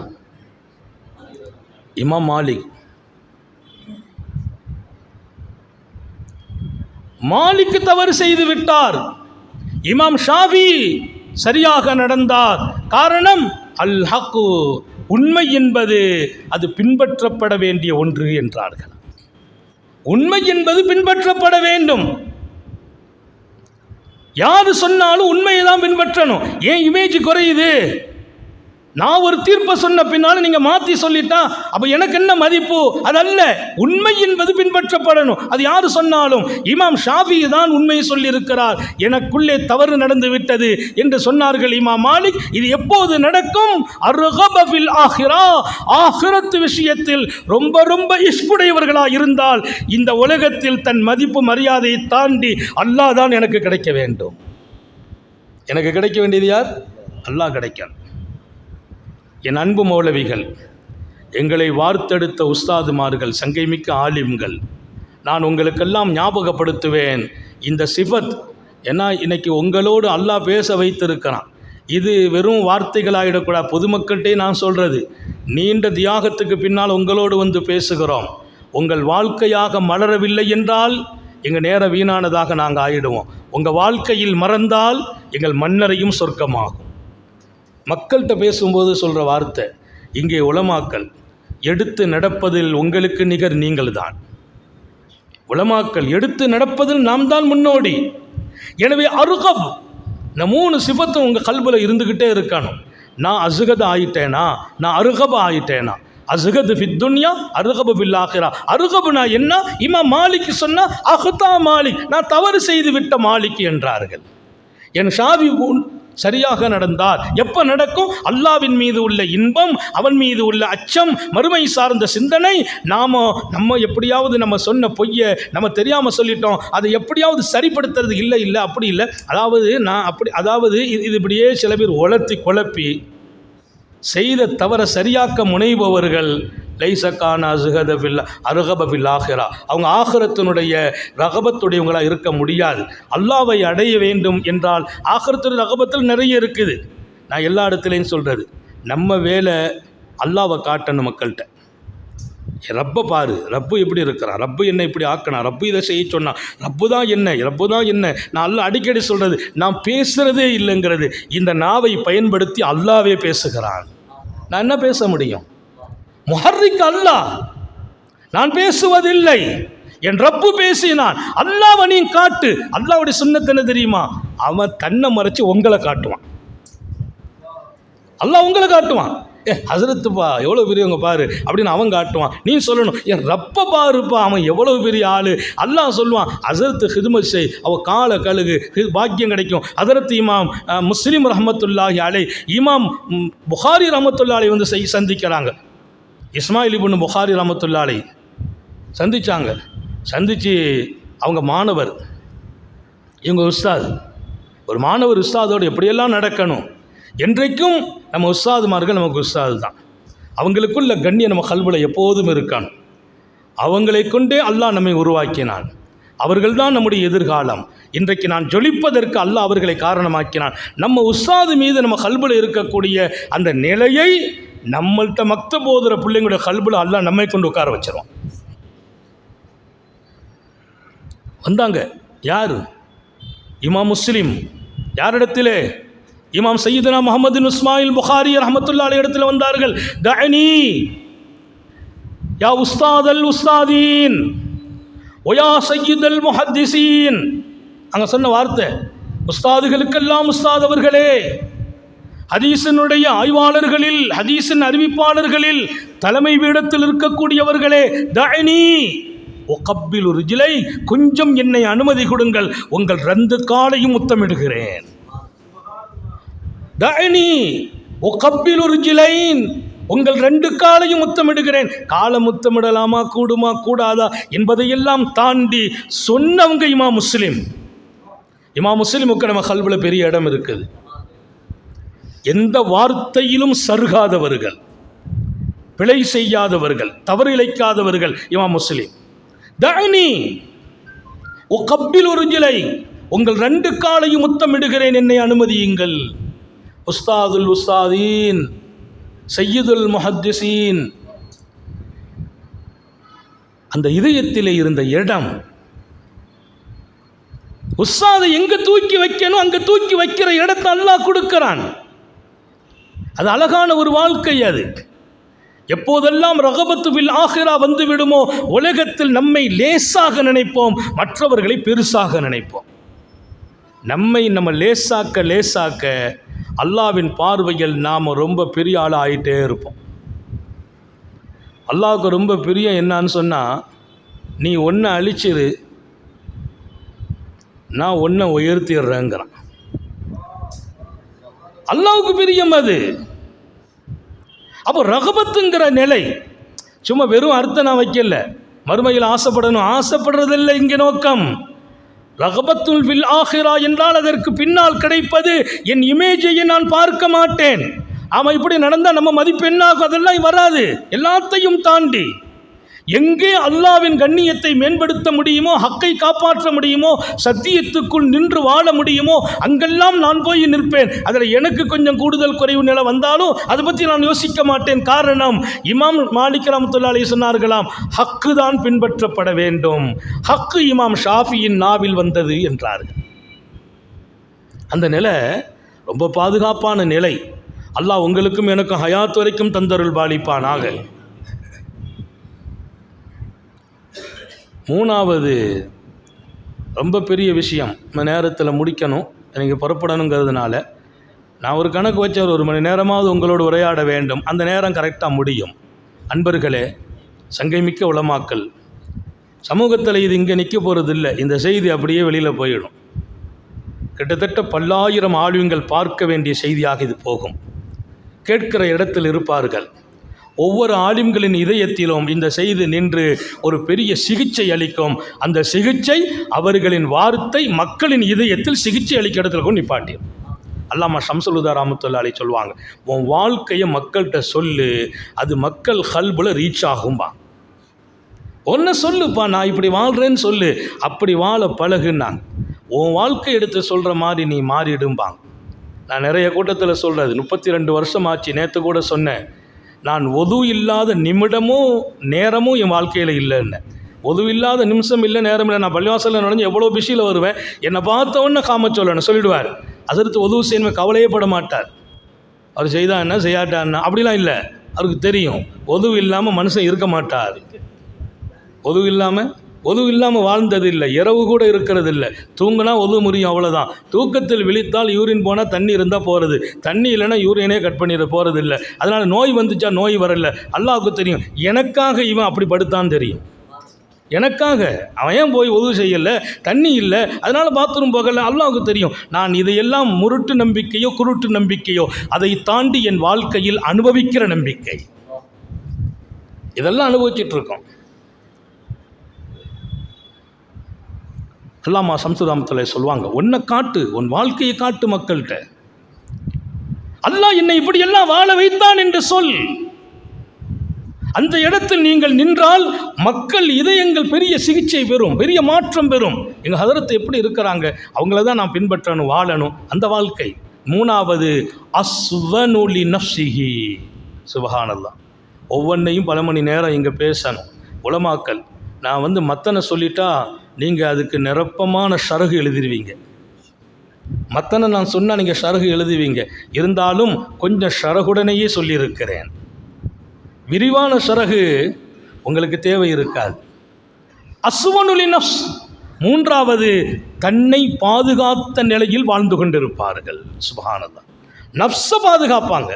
இமாம் மாலிக். மாலிக் தவறு செய்து விட்டார், இமாம் ஷாஃபி சரியாக நடந்தார். காரணம் அல் ஹக்கு, உண்மை என்பது அது பின்பற்றப்பட வேண்டிய ஒன்று என்றார்கள். உண்மை என்பது பின்பற்றப்பட வேண்டும். யாரு சொன்னாலும் உண்மையை தான் பின்பற்றணும். ஏன் இமேஜ் குறையுது? நான் ஒரு தீர்ப்பை சொன்ன பின்னாலும் நீங்கள் மாற்றி சொல்லிட்டா அப்போ எனக்கு என்ன மதிப்பு? அதல்ல, உண்மை என்பது பின்பற்றப்படணும். அது யார் சொன்னாலும். இமாம் ஷாஃபி தான் உண்மையை சொல்லியிருக்கிறார், எனக்குள்ளே தவறு நடந்து விட்டது என்று சொன்னார்கள் இமாம் மாலிக். இது எப்போது நடக்கும்? அர்கப ஃபில் ஆஹிரா, ஆஹிரத்து விஷயத்தில் ரொம்ப ரொம்ப இஷ்குடையவர்களாக இருந்தால் இந்த உலகத்தில் தன் மதிப்பு மரியாதையை தாண்டி அல்லாஹ் தான் எனக்கு கிடைக்க வேண்டும். எனக்கு கிடைக்க வேண்டியது யார்? அல்லாஹ் கிடைக்கணும். என் அன்பு மௌலவிகள், எங்களை வார்த்தெடுத்த உஸ்தாதுமார்கள், சங்கைமிக்க ஆலிம்கள், நான் உங்களுக்கெல்லாம் ஞாபகப்படுத்துவேன் இந்த சிஃபத். ஏன்னா இன்னைக்கு உங்களோடு அல்லாஹ் பேச வைத்திருக்கிறான். இது வெறும் வார்த்தைகளாகிடக்கூடாது. பொதுமக்கள்கிட்டே நான் சொல்கிறது, நீண்ட தியாகத்துக்கு பின்னால் உங்களோடு வந்து பேசுகிறோம். உங்கள் வாழ்க்கையாக மலரவில்லை என்றால் எங்கள் நேரம் வீணானதாக நாங்கள் ஆயிடுவோம். உங்கள் வாழ்க்கையில் மறந்தால் எங்கள் மன்னரையும் சொர்க்கமாகும். மக்கள்கிட்ட பேசும்போது சொல்கிற வார்த்தை, இங்கே உலமாக்கள் எடுத்து நடப்பதில் உங்களுக்கு நிகர் நீங்கள் தான். உலமாக்கள் எடுத்து நடப்பதில் நாம் தான் முன்னோடி. எனவே அருகப், இந்த 3 சிஃபத்தும் உங்கள் கல்பில் இருந்துக்கிட்டே இருக்கணும். நான் அசுகத ஆயிட்டேனா, நான் அருகப ஆயிட்டேனா. அசுகது ஃபித் துன்யா, அருகபு ஃபில் ஆகிரா. அருகபுனா என்ன? இமாம் மாலிக் சொன்னா அஹ்தா மாலிக், நான் தவறு செய்து விட்ட மாலிக் என்றார்கள். என் ஷாஃபி சரியாக நடந்தார். எப்போ நடக்கும்? அல்லாவின் மீது உள்ள இன்பம், அவன் மீது உள்ள அச்சம், மறுமை சார்ந்த சிந்தனை. நம்ம எப்படியாவது நம்ம சொன்ன பொய்யை நம்ம தெரியாமல் சொல்லிட்டோம், அதை எப்படியாவது சரிப்படுத்துறது. இல்லை அப்படி இல்லை. அதாவது இது இப்படியே சில பேர் உளர்த்தி குழப்பி செய்த தவற சரியாக்க முனைபவர்கள் லைசக்கான அசுகதபில்லா அருகபில் ஆகிரா, அவங்க ஆகிரத்தினுடைய ரகபத்துடையவங்களாக இருக்க முடியாது. அல்லாவை அடைய வேண்டும் என்றால் ஆகிரத்துடைய ரகபத்தில் நிறைய இருக்குது. நான் எல்லா இடத்துலையும் சொல்கிறது, நம்ம வேலை அல்லாவை காட்டணும் மக்கள்கிட்ட. ரப்பை பாரு, ரப்பு எப்படி இருக்கிறான், ரப்பு என்ன இப்படி ஆக்கணும், ரப்பு இதை செய்ய சொன்னான், ரப்பு தான் என்ன. நான் அல்லா அடிக்கடி சொல்கிறது, நான் பேசுகிறதே இல்லைங்கிறது. இந்த நாவை பயன்படுத்தி அல்லாவே பேசுகிறான். நான் என்ன பேச முடியும்? முஹர்ரிக் அல்லாஹ், நான் பேசுவதில்லை, என் ரப்பு பேசினான். அல்லாஹ் நீ காட்டு. அல்லாஹ்வுடைய சுன்னத் என்ன தெரியுமா? அவன் தன்னை மறைச்சு உங்களை காட்டுவான். அல்லாஹ் உங்களை காட்டுவான். ஹசரத்துப்பா எவ்வளோ பெரியவங்க பாரு அப்படின்னு அவன் காட்டுவான். நீ சொல்லணும், என் ரப்ப பாருப்பா, அவன் எவ்வளோ பெரிய ஆள். அல்லாஹ் சொல்லுவான், ஹசரத்து ஹிதுமத் செய், அவள் காலை கழுகு, பாக்கியம் கிடைக்கும். ஹசரத் இமாம் முஸ்லிம் ரஹமத்துல்லாஹி அலை, இமாம் புகாரி ரஹமத்துல்லாஹி வந்து சந்திக்கிறாங்க. இஸ்மாயில் இப்னு புகாரி ரஹமத்துல்லாஹி சந்தித்து அவங்க மாணவர், இவங்க உஸ்தாத். ஒரு மாணவர் உஸ்தாதோடு எப்படியெல்லாம் நடக்கணும். என்றைக்கும் நம்ம உஸ்தாதுமார்கள் நமக்கு உஸ்தாது தான். அவங்களுக்குள்ள கண்ணியம் நம்ம கல்வில எப்போதும் இருக்கணும். அவங்களை கொண்டே அல்லாஹ் நம்மை உருவாக்கினான். அவர்கள்தான் நம்முடைய எதிர்காலம். இன்றைக்கு நான் ஜொலிப்பதற்கு அல்லாஹ் அவர்களை காரணமாக்கினான். நம்ம உஸ்தாது மீது நம்ம கல்வில இருக்கக்கூடிய அந்த நிலையை நம்மள்கிட்ட மக்த போதுற பிள்ளைங்களுடைய கல்வில அல்லாஹ் நம்மை கொண்டு உட்கார வச்சிருவான். வந்தாங்க யார்? இமாம் முஸ்லிம். யாரிடத்திலே? இமாம் சையதுனா முஹம்மது பின் இஸ்மாயில் புகாரி ரஹ்மத்துல்லாஹி அலைஹி இடத்துல வந்தார்கள். தஅனி யா உஸ்தாதல் உஸ்தாதீன் வயா சையதுல் முஹத்திஸீன். அங்கே சொன்ன வார்த்தை, உஸ்தாதுகளுக்கெல்லாம் உஸ்தாத் அவர்களே, ஹதீஸினுடைய ஆய்வாளர்களில், ஹதீஸின் அறிவிப்பாளர்களில் தலைமை பீடத்தில் இருக்கக்கூடியவர்களே, தஅனி ஒகப்பில் ஒரு ஜிலை, கொஞ்சம் என்னை அனுமதி கொடுங்கள், உங்கள் 2 காலையும் முத்தமிடுகிறேன். தஅனி ஒகப்பில் ஒரு ஜிலைன், உங்கள் 2 காலையும் முத்தமிடுகிறேன். கால முத்தமிடலாமா, கூடுமா கூடாதா என்பதையெல்லாம் தாண்டி சொன்னவங்க இமாம் முஸ்லிம். இமாம் முஸ்லிமுக்கு நம்ம கல்வியில் பெரிய இடம் இருக்குது. எந்த வார்த்தையிலும் சருகாதவர்கள், பிழை செய்யாதவர்கள், தவறு இழைக்காதவர்கள் இமாம் முஸ்லிம். தஅனி உகப்பில் ஒரு ஜிலை, உங்கள் 2 காலையும் முத்தமிடுகிறேன், என்னை அனுமதியுங்கள். உஸ்தாதுல் உஸ்தாதீன், சையதுல் முஹத்திஸீன், அந்த இதயத்திலே இருந்த இடம். உஸ்தாதை எங்க தூக்கி வைக்கணும் அங்க தூக்கி வைக்கிற இடத்தை அல்லாஹ் கொடுக்கிறான். அது அழகான ஒரு வாழ்க்கை. அது எப்போதெல்லாம் ரகபத்து பில் ஆஹிரா வந்து விடுமோ, உலகத்தில் நம்மை லேசாக நினைப்போம், மற்றவர்களை பெருசாக நினைப்போம். நம்ம லேசாக்க அல்லாஹ்வின் பார்வையில் நாம் ரொம்ப பெரிய ஆளாக ஆகிட்டே இருப்போம். அல்லாஹ்வுக்கு ரொம்ப பெரிய என்னான்னு சொன்னால், நீ ஒன்றை அழிச்சிரு, நான் ஒன்றை உயர்த்திடுறேங்கிறான். அல்லாஹ்வுக்கு பிரியம் அது. அப்போ ரகபத்துங்கிற நிலை சும்மா வெறும் அர்த்தம் நான் வைக்கல, மறுமையில் ஆசைப்படுறதில்லை இங்கே நோக்கம். ரகபத்துல் ஃபில் ஆஹிரா என்றால் அதற்கு பின்னால் கிடைப்பது என் இமேஜையை நான் பார்க்க மாட்டேன். ஆமாம், இப்படி நடந்தால் நம்ம மதிப்பு என்னாகும், அதெல்லாம் வராது. எல்லாத்தையும் தாண்டி எங்கே அல்லாஹ்வின் கண்ணியத்தை மேம்படுத்த முடியுமோ, ஹக்கை காப்பாற்ற முடியுமோ, சத்தியத்துக்குள் நின்று வாழ முடியுமோ, அங்கெல்லாம் நான் போய் நிற்பேன். அதில் எனக்கு கொஞ்சம் கூடுதல் குறைவு நிலை வந்தாலும் அதை பற்றி நான் யோசிக்க மாட்டேன். காரணம், இமாம் மாலிக் ரஹ்மத்துல்லாஹி அலைஹி சொன்னார்களாம், ஹக்கு தான் பின்பற்றப்பட வேண்டும். ஹக்கு இமாம் ஷாஃபியின் நாவில் வந்தது என்றார்கள். அந்த நிலை ரொம்ப பாதுகாப்பான நிலை. அல்லாஹ் உங்களுக்கும் எனக்கும் ஹயாத் வரைக்கும் தந்தருள் பாலிப்பானாக. 3வது ரொம்ப பெரிய விஷயம், இந்த நேரத்தில் முடிக்கணும், எனக்கு புறப்படணுங்கிறதுனால நான் ஒரு கணக்கு வச்ச ஒரு 1 மணி நேரமாவது உங்களோடு உரையாட வேண்டும். அந்த நேரம் கரெக்டாக முடியும். அன்பர்களே, சங்கைமிக்க உலமாக்கள், சமூகத்தில் இது இங்கே நிற்க போகிறது இல்லை, இந்த செய்தி அப்படியே வெளியில் போயிடும். கிட்டத்தட்ட பல்லாயிரம் ஆளுங்கள் பார்க்க வேண்டிய செய்தியாக இது போகும். கேட்கிற இடத்தில் இருப்பார்கள். ஒவ்வொரு ஆலிம்களின் இதயத்திலும் இந்த செய்தி நின்று ஒரு பெரிய சிகிச்சை அளிக்கும். அந்த சிகிச்சை, அவர்களின் வார்த்தை மக்களின் இதயத்தில் சிகிச்சை அளிக்கிற இடத்துல கொண்டு நிப்பாட்டியும். அல்லாமா ஷம்சுல் ஹுதா ரஹ்மத்துல்லாஹி அலைஹி சொல்லுவாங்க, உன் வாழ்க்கையை மக்கள்கிட்ட சொல்லு, அது மக்கள் கல்புல ரீச் ஆகும்பா. ஒன்று சொல்லுப்பா, நான் இப்படி வாழ்கிறேன்னு சொல்லு, அப்படி வாழ பழகுன்னாங்க. உன் வாழ்க்கை எடுத்து சொல்கிற மாதிரி நீ மாறிடும்பாங்க. நான் நிறைய கூட்டத்தில் சொல்கிறது, 32 வருஷம் ஆச்சு. நேற்று கூட சொன்னேன், நான் ஒது இல்லாத நிமிடமும் நேரமும் என் வாழ்க்கையில் இல்லைன்னு. ஒது இல்லாத நிமிஷம் இல்லை, நேரம் இல்லை. நான் பள்ளிவாசலில் நுழைஞ்சு எவ்வளோ பிஸியில் வருவேன், என்னை பார்த்தவொன்னே காம சொல்லணும் சொல்லிவிடுவார். அதற்கு ஒது செய்யணும், கவலையே பட மாட்டார். அவர் செய்தா என்ன செய்யாட்டா என்ன அப்படிலாம் இல்லை, அவருக்கு தெரியும் ஒது இல்லாமல் மனுஷன் இருக்க மாட்டார். ஒது இல்லாமல் வாழ்ந்தது இல்லை, இரவு கூட இருக்கிறது இல்லை. தூங்கினா ஒது முறியும், அவ்வளோதான். தூக்கத்தில் விழித்தால் யூரின் போனால் தண்ணி இருந்தால் போகிறது, தண்ணி இல்லைன்னா யூரினே கட் பண்ணிட போகிறது இல்லை. அதனால் நோய் வந்துச்சா நோய் வரல, அல்லாஹ்வுக்கு தெரியும். எனக்காக இவன் அப்படி படுத்தான்னு தெரியும். எனக்காக அவன் ஏன் போய் ஒது செய்யலை, தண்ணி இல்லை, அதனால் பாத்ரூம் போகலை, அல்லாஹ்வுக்கு தெரியும். நான் இதையெல்லாம் முருட்டு நம்பிக்கையோ குருட்டு நம்பிக்கையோ, அதை தாண்டி என் வாழ்க்கையில் அனுபவிக்கிற நம்பிக்கை, இதெல்லாம் அனுபவிச்சிட்ருக்கோம். அல்லாமா ஷம்சுல் ரஹ்மத்துல்லாஹி சொல்லுவாங்க, உன்னை காட்டு, உன் வாழ்க்கையை காட்டு மக்கள்கிட்ட. அல்லாஹ் என்னை இப்படியெல்லாம் வாழ வைத்தான் என்று சொல். அந்த இடத்தில் நீங்கள் நின்றால் மக்கள் இதயங்கள் பெரிய சிகிச்சை பெறும், பெரிய மாற்றம் பெறும். எங்கள் ஹதரத் எப்படி இருக்கிறாங்க, அவங்கள தான் நான் பின்பற்றணும், வாழணும், அந்த வாழ்க்கை. 3வது அஸ்வனுலி நஃப்ஸிஹி. சுப்ஹானல்லாஹ். ஒவ்வொன்றையும் பல மணி நேரம் இங்கே பேசணும். உலமாக்கள், நான் மத்தனை சொல்லிட்டா நீங்கள் அதுக்கு நிரப்பமான ஷரகு எழுதிடுவீங்க. மத்தனை நான் சொன்னால் நீங்கள் ஷரகு எழுதுவீங்க. இருந்தாலும் கொஞ்சம் ஷரகுடனேயே சொல்லியிருக்கிறேன். விரிவான ஷரகு உங்களுக்கு தேவை இருக்காது. அஸ்வனுலி நஃப்ஸ். 3வது, தன்னை பாதுகாத்த நிலையில் வாழ்ந்து கொண்டிருப்பார்கள். சுப்ஹானல்லாஹ். நஃப்ஸை பாதுகாப்பாங்க,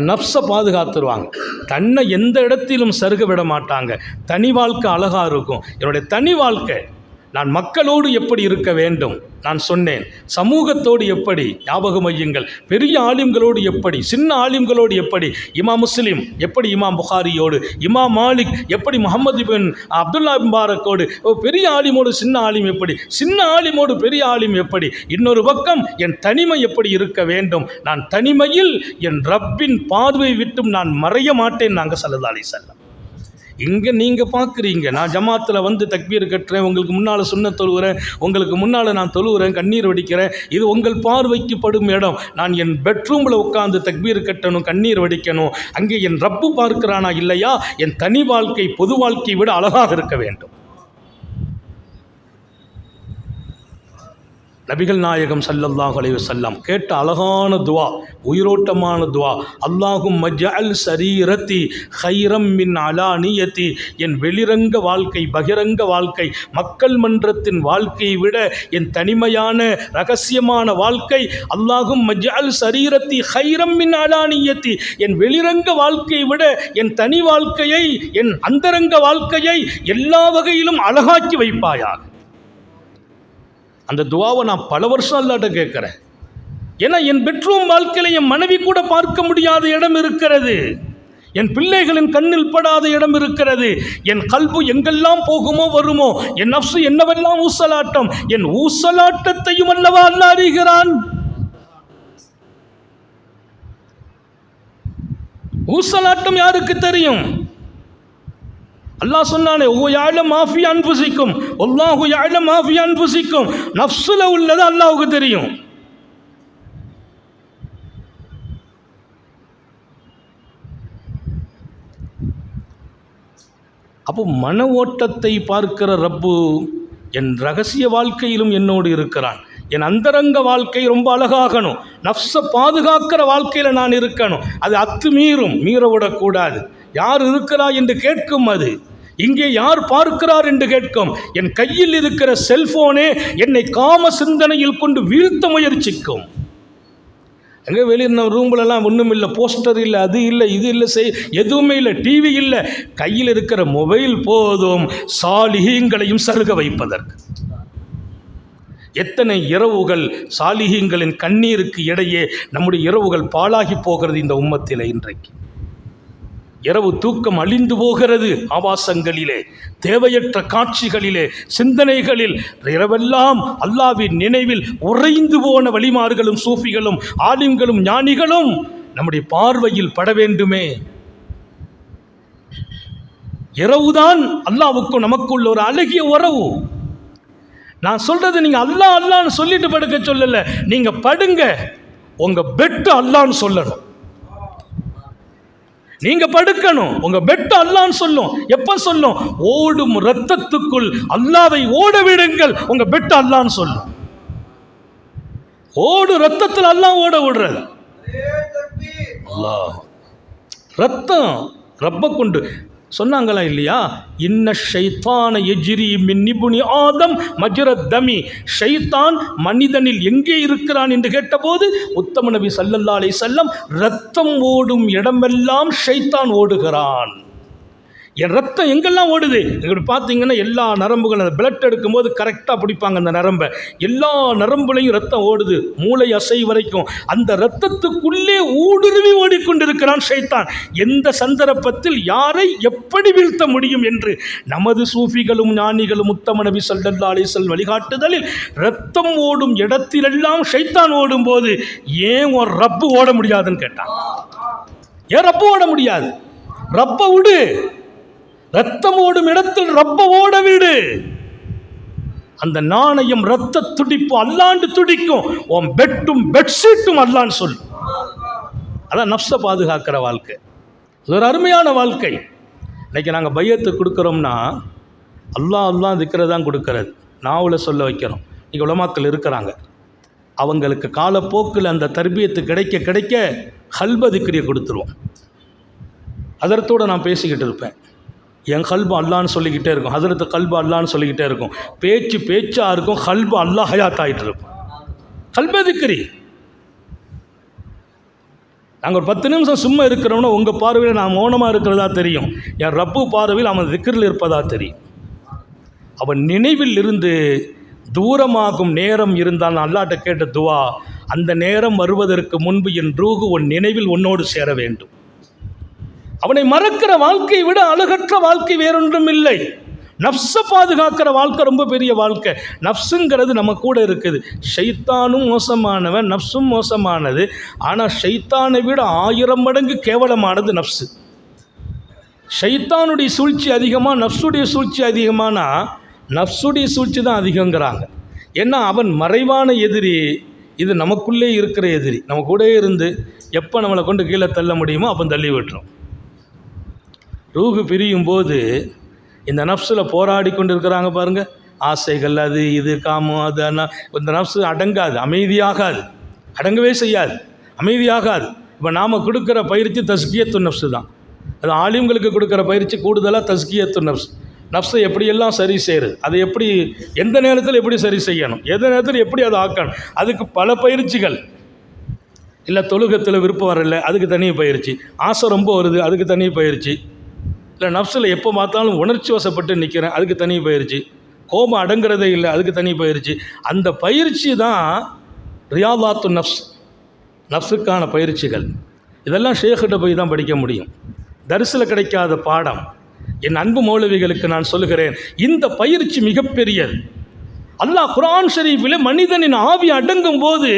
நப்ஸை பாதுகாத்துருவாங்க. தன்னை எந்த இடத்திலும் சருக விட மாட்டாங்க. தனி வாழ்க்கை அழகாக இருக்கும். என்னுடைய தனி வாழ்க்கை, நான் மக்களோடு எப்படி இருக்க வேண்டும் நான் சொன்னேன். சமூகத்தோடு எப்படி, ஞாபகம் வையுங்கள், பெரிய ஆலிம்களோடு எப்படி, சின்ன ஆலிம்களோடு எப்படி, இமாம் முஸ்லிம் எப்படி இமாம் புகாரியோடு, இமாம் மாலிக் எப்படி முஹம்மது பின் அப்துல்லா முபாரக்கோடு, பெரிய ஆலிமோடு சின்ன ஆலிம் எப்படி, சின்ன ஆலிமோடு பெரிய ஆலிம் எப்படி, இன்னொரு பக்கம் என் தனிமை எப்படி இருக்க வேண்டும். நான் தனிமையில் என் ரப்பின் பார்வை விட்டும் நான் மறைய மாட்டேன். நாங்கள் ஸல்லல்லாஹு அலைஹி வஸல்லம். இங்கே நீங்கள் பார்க்குறீங்க, நான் ஜமாத்தில் வந்து தக்பீர் கட்டுறேன், உங்களுக்கு முன்னால் சுன்னத் தொழுகிறேன், உங்களுக்கு முன்னால் நான் தொழுகிறேன், கண்ணீர் வடிக்கிறேன். இது உங்கள் பார்வைக்கு படும் இடம். நான் என் பெட்ரூமில் உட்காந்து தக்பீர் கட்டணும், கண்ணீர் வடிக்கணும். அங்கே என் ரப்பு பார்க்கிறானா இல்லையா? என் தனி வாழ்க்கை பொது வாழ்க்கையை விட அழகாக இருக்க வேண்டும். நபிகள் நாயகம் ஸல்லல்லாஹு அலைஹி வஸல்லம் கேட்ட அழகான துவா, உயிரோட்டமான துவா. அல்லாஹும் மஜ்அல் சரீரத்தி ஹைரம் மின் அலானியத்தி. என் வெளிரங்க வாழ்க்கை, பகிரங்க வாழ்க்கை, மக்கள் மன்றத்தின் வாழ்க்கையை விட என் தனிமையான ரகசியமான வாழ்க்கை, அல்லாஹும் மஜ்அல் சரீரத்தி ஹைரம் மின் அலானியத்தி. என் வெளிரங்க வாழ்க்கையை விட என் தனி வாழ்க்கையை, என் அந்தரங்க வாழ்க்கையை எல்லா வகையிலும் அழகாக்கி வைப்பாயாக. அந்த துவாவை நான் பல வருஷம் அல்லாஹ்ட்ட கேட்குறேன். ஏன்னா என் பெட்ரூம் வாழ்க்கையில் என் மனைவி கூட பார்க்க முடியாத இடம் இருக்கிறது, என் பிள்ளைகளின் கண்ணில் படாத இடம் இருக்கிறது. என் கல்பு எங்கெல்லாம் போகுமோ வருமோ, என் நஃப்சு என்னவெல்லாம் ஊசலாட்டம், என் ஊசலாட்டத்தையும் அல்லவா அல்லாஹ் அறிகிறான். ஊசலாட்டம் யாருக்கு தெரியும்? அல்லாஹ் சொன்னானே, ஓ யாழ மாஃபி அன்புசிக்கும், அல்லாஹு யாழ மாஃபி அன்புசிக்கும். நஃப்ஸுல உள்ளது அல்லாஹுக்கு தெரியும். அப்போ மன ஓட்டத்தை பார்க்கிற ரப்பு என் ரகசிய வாழ்க்கையிலும் என்னோடு இருக்கிறான். என் அந்தரங்க வாழ்க்கை ரொம்ப அழகாகணும். நஃப்ஸை பாதுகாக்கிற வாழ்க்கையில் நான் இருக்கணும். அது அத்துமீறும், மீற விடக்கூடாது. யார் இருக்கிறா என்று கேட்கும், அது இங்கே யார் பார்க்கிறார் என்று கேட்கும். என் கையில் இருக்கிற செல்போனே என்னை காம சிந்தனையில் கொண்டு வீழ்த்த முயற்சிக்கும். எங்கே வெளியே ரூம்லலாம் ஒன்றும் இல்லை, போஸ்டர் இல்லை, அது இல்லை, இது இல்லை, எதுவுமே இல்லை, டிவி இல்லை. கையில் இருக்கிற மொபைல் போதும் சாலிஹீங்களையும் சருக வைப்பதற்கு. எத்தனை இரவுகள் சாலிஹீங்களின் கண்ணீருக்கு இடையே நம்முடைய இரவுகள் பாழாகி போகிறது இந்த உம்மத்திலே. இன்றைக்கு இரவு தூக்கம் அழிந்து போகிறது. ஆபாசங்களிலே, தேவையற்ற காட்சிகளிலே, சிந்தனைகளில் இரவெல்லாம் அல்லாஹ்வின் நினைவில் உறைந்து போன வலிமார்களும் சூஃபிகளும் ஆலிம்களும் ஞானிகளும் நம்முடைய பார்வையில் பட வேண்டுமே. இரவுதான் அல்லாஹ்வுக்கும் நமக்குள்ள ஒரு அழகிய உறவு. நான் சொல்றது நீங்க அல்லாஹ் அல்லாஹ்னு சொல்லிட்டு படுக்க சொல்லல, நீங்க படுங்க, உங்க பெட் அல்லாஹ்னு சொல்லணும். நீங்க படுக்கணும், உங்க பெட் அல்லாஹ்னு சொல்லும். எப்ப சொல்லும்? ஓடும் இரத்தத்துக்குள் அல்லாஹ்வை ஓட விடுங்கள், உங்க பெட் அல்லாஹ்னு சொல்லும். ஓடு ரத்தத்தில் அல்லாஹ் ஓட விடுறது. அல்லாஹ் ரத்தம் ரப்ப கொண்டு சொன்னாங்களா இல்லையா? இன்ன ஷைத்தான எஜ்ரி மின் இப்னி ஆதம் மஜ்ரத் தமி. ஷைத்தான் மனிதனில் எங்கே இருக்கிறான் என்று கேட்டபோது உத்தம நபி ஸல்லல்லாஹு அலைஹி வஸல்லம், ரத்தம் ஓடும் இடமெல்லாம் ஷைத்தான் ஓடுகிறான். என் ரத்தம் எங்கெல்லாம் ஓடுது இப்படி பார்த்தீங்கன்னா எல்லா நரம்புகளும், அந்த பிளட் எடுக்கும்போது கரெக்டாக பிடிப்பாங்க அந்த நரம்பை, எல்லா நரம்புலையும் ரத்தம் ஓடுது, மூளை அசை வரைக்கும். அந்த ரத்தத்துக்குள்ளே ஊடுருவி ஓடிக்கொண்டிருக்கிறான் ஷைத்தான். எந்த சந்தர்ப்பத்தில் யாரை எப்படி வீழ்த்த முடியும் என்று நமது சூஃபிகளும் ஞானிகளும் உத்தம நபி ஸல்லல்லாஹு அலைஹி வஸல்லம் வழிகாட்டுதலில் ரத்தம் ஓடும் இடத்திலெல்லாம் ஷைத்தான் ஓடும் போது ஏன் ஒரு ரப்பு ஓட முடியாதுன்னு கேட்டான். ஏன் ரப்பு ஓட முடியாது? ரப்ப விடு, ரத்தம் ஓடும் இடத்தில் ரப்ப ஓட விடு. அந்த நாணயம் ரத்த துடிப்பு அல்லாண்டு துடிக்கும். உன் பெட்டும் பெட்ஷீட்டும் அல்லான்னு சொல்லு. அதான் நஃப்ஸை பாதுகாக்கிற வாழ்க்கை. இது ஒரு அருமையான வாழ்க்கை. இன்னைக்கு நாங்கள் பையத்து கொடுக்குறோம்னா அல்லாஹ் அல்லாஹ் திக்ரதான் கொடுக்கறது, நாவில் சொல்ல வைக்கிறோம். இங்கே உலமாக்கள் இருக்கிறாங்க, அவங்களுக்கு காலப்போக்கில் அந்த தர்பியத்து கிடைக்க கிடைக்க கல்ப திக்ரியை கொடுத்துருவோம். அதரத்தோடு நான் பேசிக்கிட்டு இருப்பேன், என் கல்பு அல்லான்னு சொல்லிக்கிட்டே இருக்கும், ஹதரத்து கல்பு அல்லான்னு சொல்லிக்கிட்டே இருக்கும். பேச்சு பேச்சாக இருக்கும், கல்பு அல்லாஹ் ஹயாத் ஆகிட்டு இருக்கும். கல்ப திக்ரி நாங்கள் ஒரு 10 நிமிஷம் சும்மா இருக்கிறோம்னா உங்கள் பார்வையில் நான் மௌனமாக இருக்கிறதா தெரியும், என் ரப்பு பார்வையில் அவன் திக்ரில் இருப்பதா தெரியும். அவன் நினைவில் இருந்து தூரமாகும் நேரம் இருந்தால் நான் அல்லாஹ்ட்ட கேட்ட துவா, அந்த நேரம் வருவதற்கு முன்பு என் ரூஹு உன் நினைவில் உன்னோடு சேர வேண்டும். அவனை மறக்கிற வாழ்க்கையை விட அழகற்ற வாழ்க்கை வேறொன்றும் இல்லை. நஃப்ஸை பாதுகாக்கிற வாழ்க்கை ரொம்ப பெரிய வாழ்க்கை. நஃப்ஸுங்கிறது நம்ம கூட இருக்குது. ஷைத்தானும் மோசமானவன், நஃப்ஸும் மோசமானது. ஆனால் ஷைத்தானை விட 1000 மடங்கு கேவலமானது நஃப்ஸு. ஷைத்தானுடைய சூழ்ச்சி அதிகமாக, நஃப்ஸுடைய சூழ்ச்சி அதிகமானா நஃப்ஸுடைய சூழ்ச்சி தான் அதிகங்கிறாங்க. ஏன்னா அவன் மறைவான எதிரி, இது நமக்குள்ளே இருக்கிற எதிரி. நம்ம கூட இருந்து எப்போ நம்மளை கொண்டு கீழே தள்ள முடியுமோ அப்போ தள்ளி விட்டுரும். ரூஹு பிரியும் போது இந்த நஃப்ஸில் போராடி கொண்டு இருக்கிறாங்க பாருங்கள், ஆசைகள், அது இது காமம், அது இந்த நஃப்ஸு அடங்காது, அமைதியாகாது, அடங்கவே செய்யாது, அமைதியாகாது. இப்போ நாம் கொடுக்குற பயிற்சி தஸ்கியத்து நஃப்ஸு தான். அது ஆலிம்களுக்கு கொடுக்குற பயிற்சி கூடுதலாக தஸ்கியத்து நஃப்ஸ். நஃப்ஸை எப்படியெல்லாம் சரி செய்கிறது, அதை எப்படி எந்த நேரத்தில் எப்படி சரி செய்யணும், எந்த நேரத்தில் எப்படி அதை ஆக்கணும், அதுக்கு பல பயிற்சிகள். இல்லை தொழுகத்தில் விருப்பம் வரல, அதுக்கு தனி பயிற்சி. ஆசை ரொம்ப வருது, அதுக்கு தனி பயிற்சி. இல்லை நஃப்ஸில் எப்போ பார்த்தாலும் உணர்ச்சி வசப்பட்டு நிற்கிறேன், அதுக்கு தனி பயிற்சி. கோபம் அடங்கிறதே இல்லை, அதுக்கு தனி பயிற்சி. அந்த பயிற்சி தான் ரியாதாத்து நஃப்ஸ், நஃப்ஸுக்கான பயிற்சிகள். இதெல்லாம் ஷேக்கிட்ட போய் தான் படிக்க முடியும். தரிசில் கிடைக்காத பாடம். என் அன்பு மௌலவிகளுக்கு நான் சொல்லுகிறேன், இந்த பயிற்சி மிகப்பெரியது. அல்லாஹ் குர்ஆன் ஷரீஃபில் மனிதனின் ஆவி அடங்கும் போது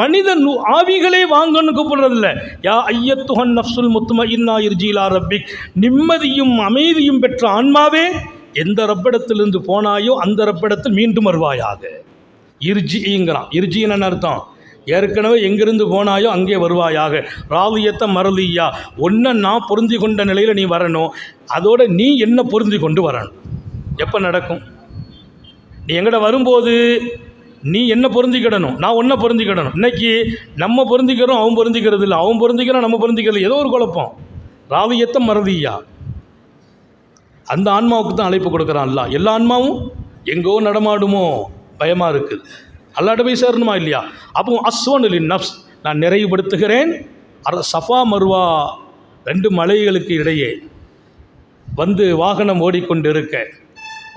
மனிதன் ஆவிகளே வாங்கன்னு கூப்பிடுறதில்ல. யா ஐயத்துஹன் நஃப்ஸுல் முத்மஇன்னா இர்ஜி இலா ரப்பிக், நிம்மதியும் அமைதியும் பெற்ற ஆன்மாவே, எந்த ரப்பிடத்திலிருந்து போனாயோ அந்த ரப்பிடத்தில் மீண்டும் வருவாயாக. இர்ஜிங்கிறான். இர்ஜின்னு அர்த்தம், ஏற்கனவே எங்கிருந்து போனாயோ அங்கே வருவாயாக. ராவியத்தை மறதியா, ஒன்றை நான் பொருந்தி கொண்ட நிலையில் நீ வரணும், அதோட நீ என்ன பொருந்தி கொண்டு வரணும். எப்போ நடக்கும்? நீ எங்கிட்ட வரும்போது நீ என்ன பொருந்திக்கிடணும், நான் ஒன்றை பொருந்திக்கிடணும். இன்னைக்கு நம்ம பொருந்திக்கிறோம், அவன் பொருந்திக்கிறது இல்லை, அவன் பொருந்திக்கிறான், நம்ம பொருந்திக்கிறது, ஏதோ ஒரு குழப்பம். ராவியத்தை மறதியா, அந்த ஆன்மாவுக்கு தான் அழைப்பு கொடுக்குறான் அல்லாஹ். எல்லா ஆன்மாவும் எங்கோ நடமாடுமோ பயமாக இருக்குது, அல்லாட்ட போய் சேரணுமா இல்லையா? அப்போ அஸ்வனுலின் நஃப்ஸ், நான் நிறைவுபடுத்துகிறேன். சஃபா மர்வா 2 மலைகளுக்கு இடையே வந்து வாகனம் ஓடிக்கொண்டு இருக்க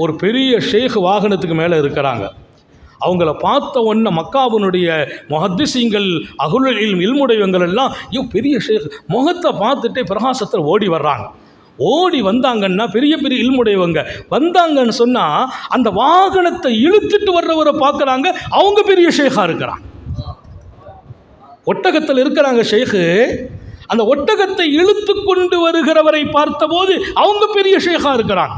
ஒரு பெரிய ஷேக் வாகனத்துக்கு மேலே இருக்கிறாங்க. அவங்கள பார்த்த உடனே மக்காவினுடைய முஹத்திஸீன்கள், அஹ்லுல் இல்ம், இல்முடையவங்கள் எல்லாம் பெரிய ஷேக் முகத்தை பார்த்துட்டே பிரகாசத்தில் ஓடி வர்றாங்க. ஓடி வந்தாங்கன்னா பெரிய பெரிய இல்முடையவங்க வந்தாங்கன்னு சொன்னால் அந்த வாகனத்தை இழுத்துட்டு வர்றவரை பார்க்குறாங்க, அவங்க பெரிய ஷேக்காக இருக்கிறாங்க. ஒட்டகத்தில் இருக்கிறாங்க ஷேக்கு, அந்த ஒட்டகத்தை இழுத்து கொண்டு வருகிறவரை பார்த்தபோது அவங்க பெரிய ஷேக்காக இருக்கிறாங்க.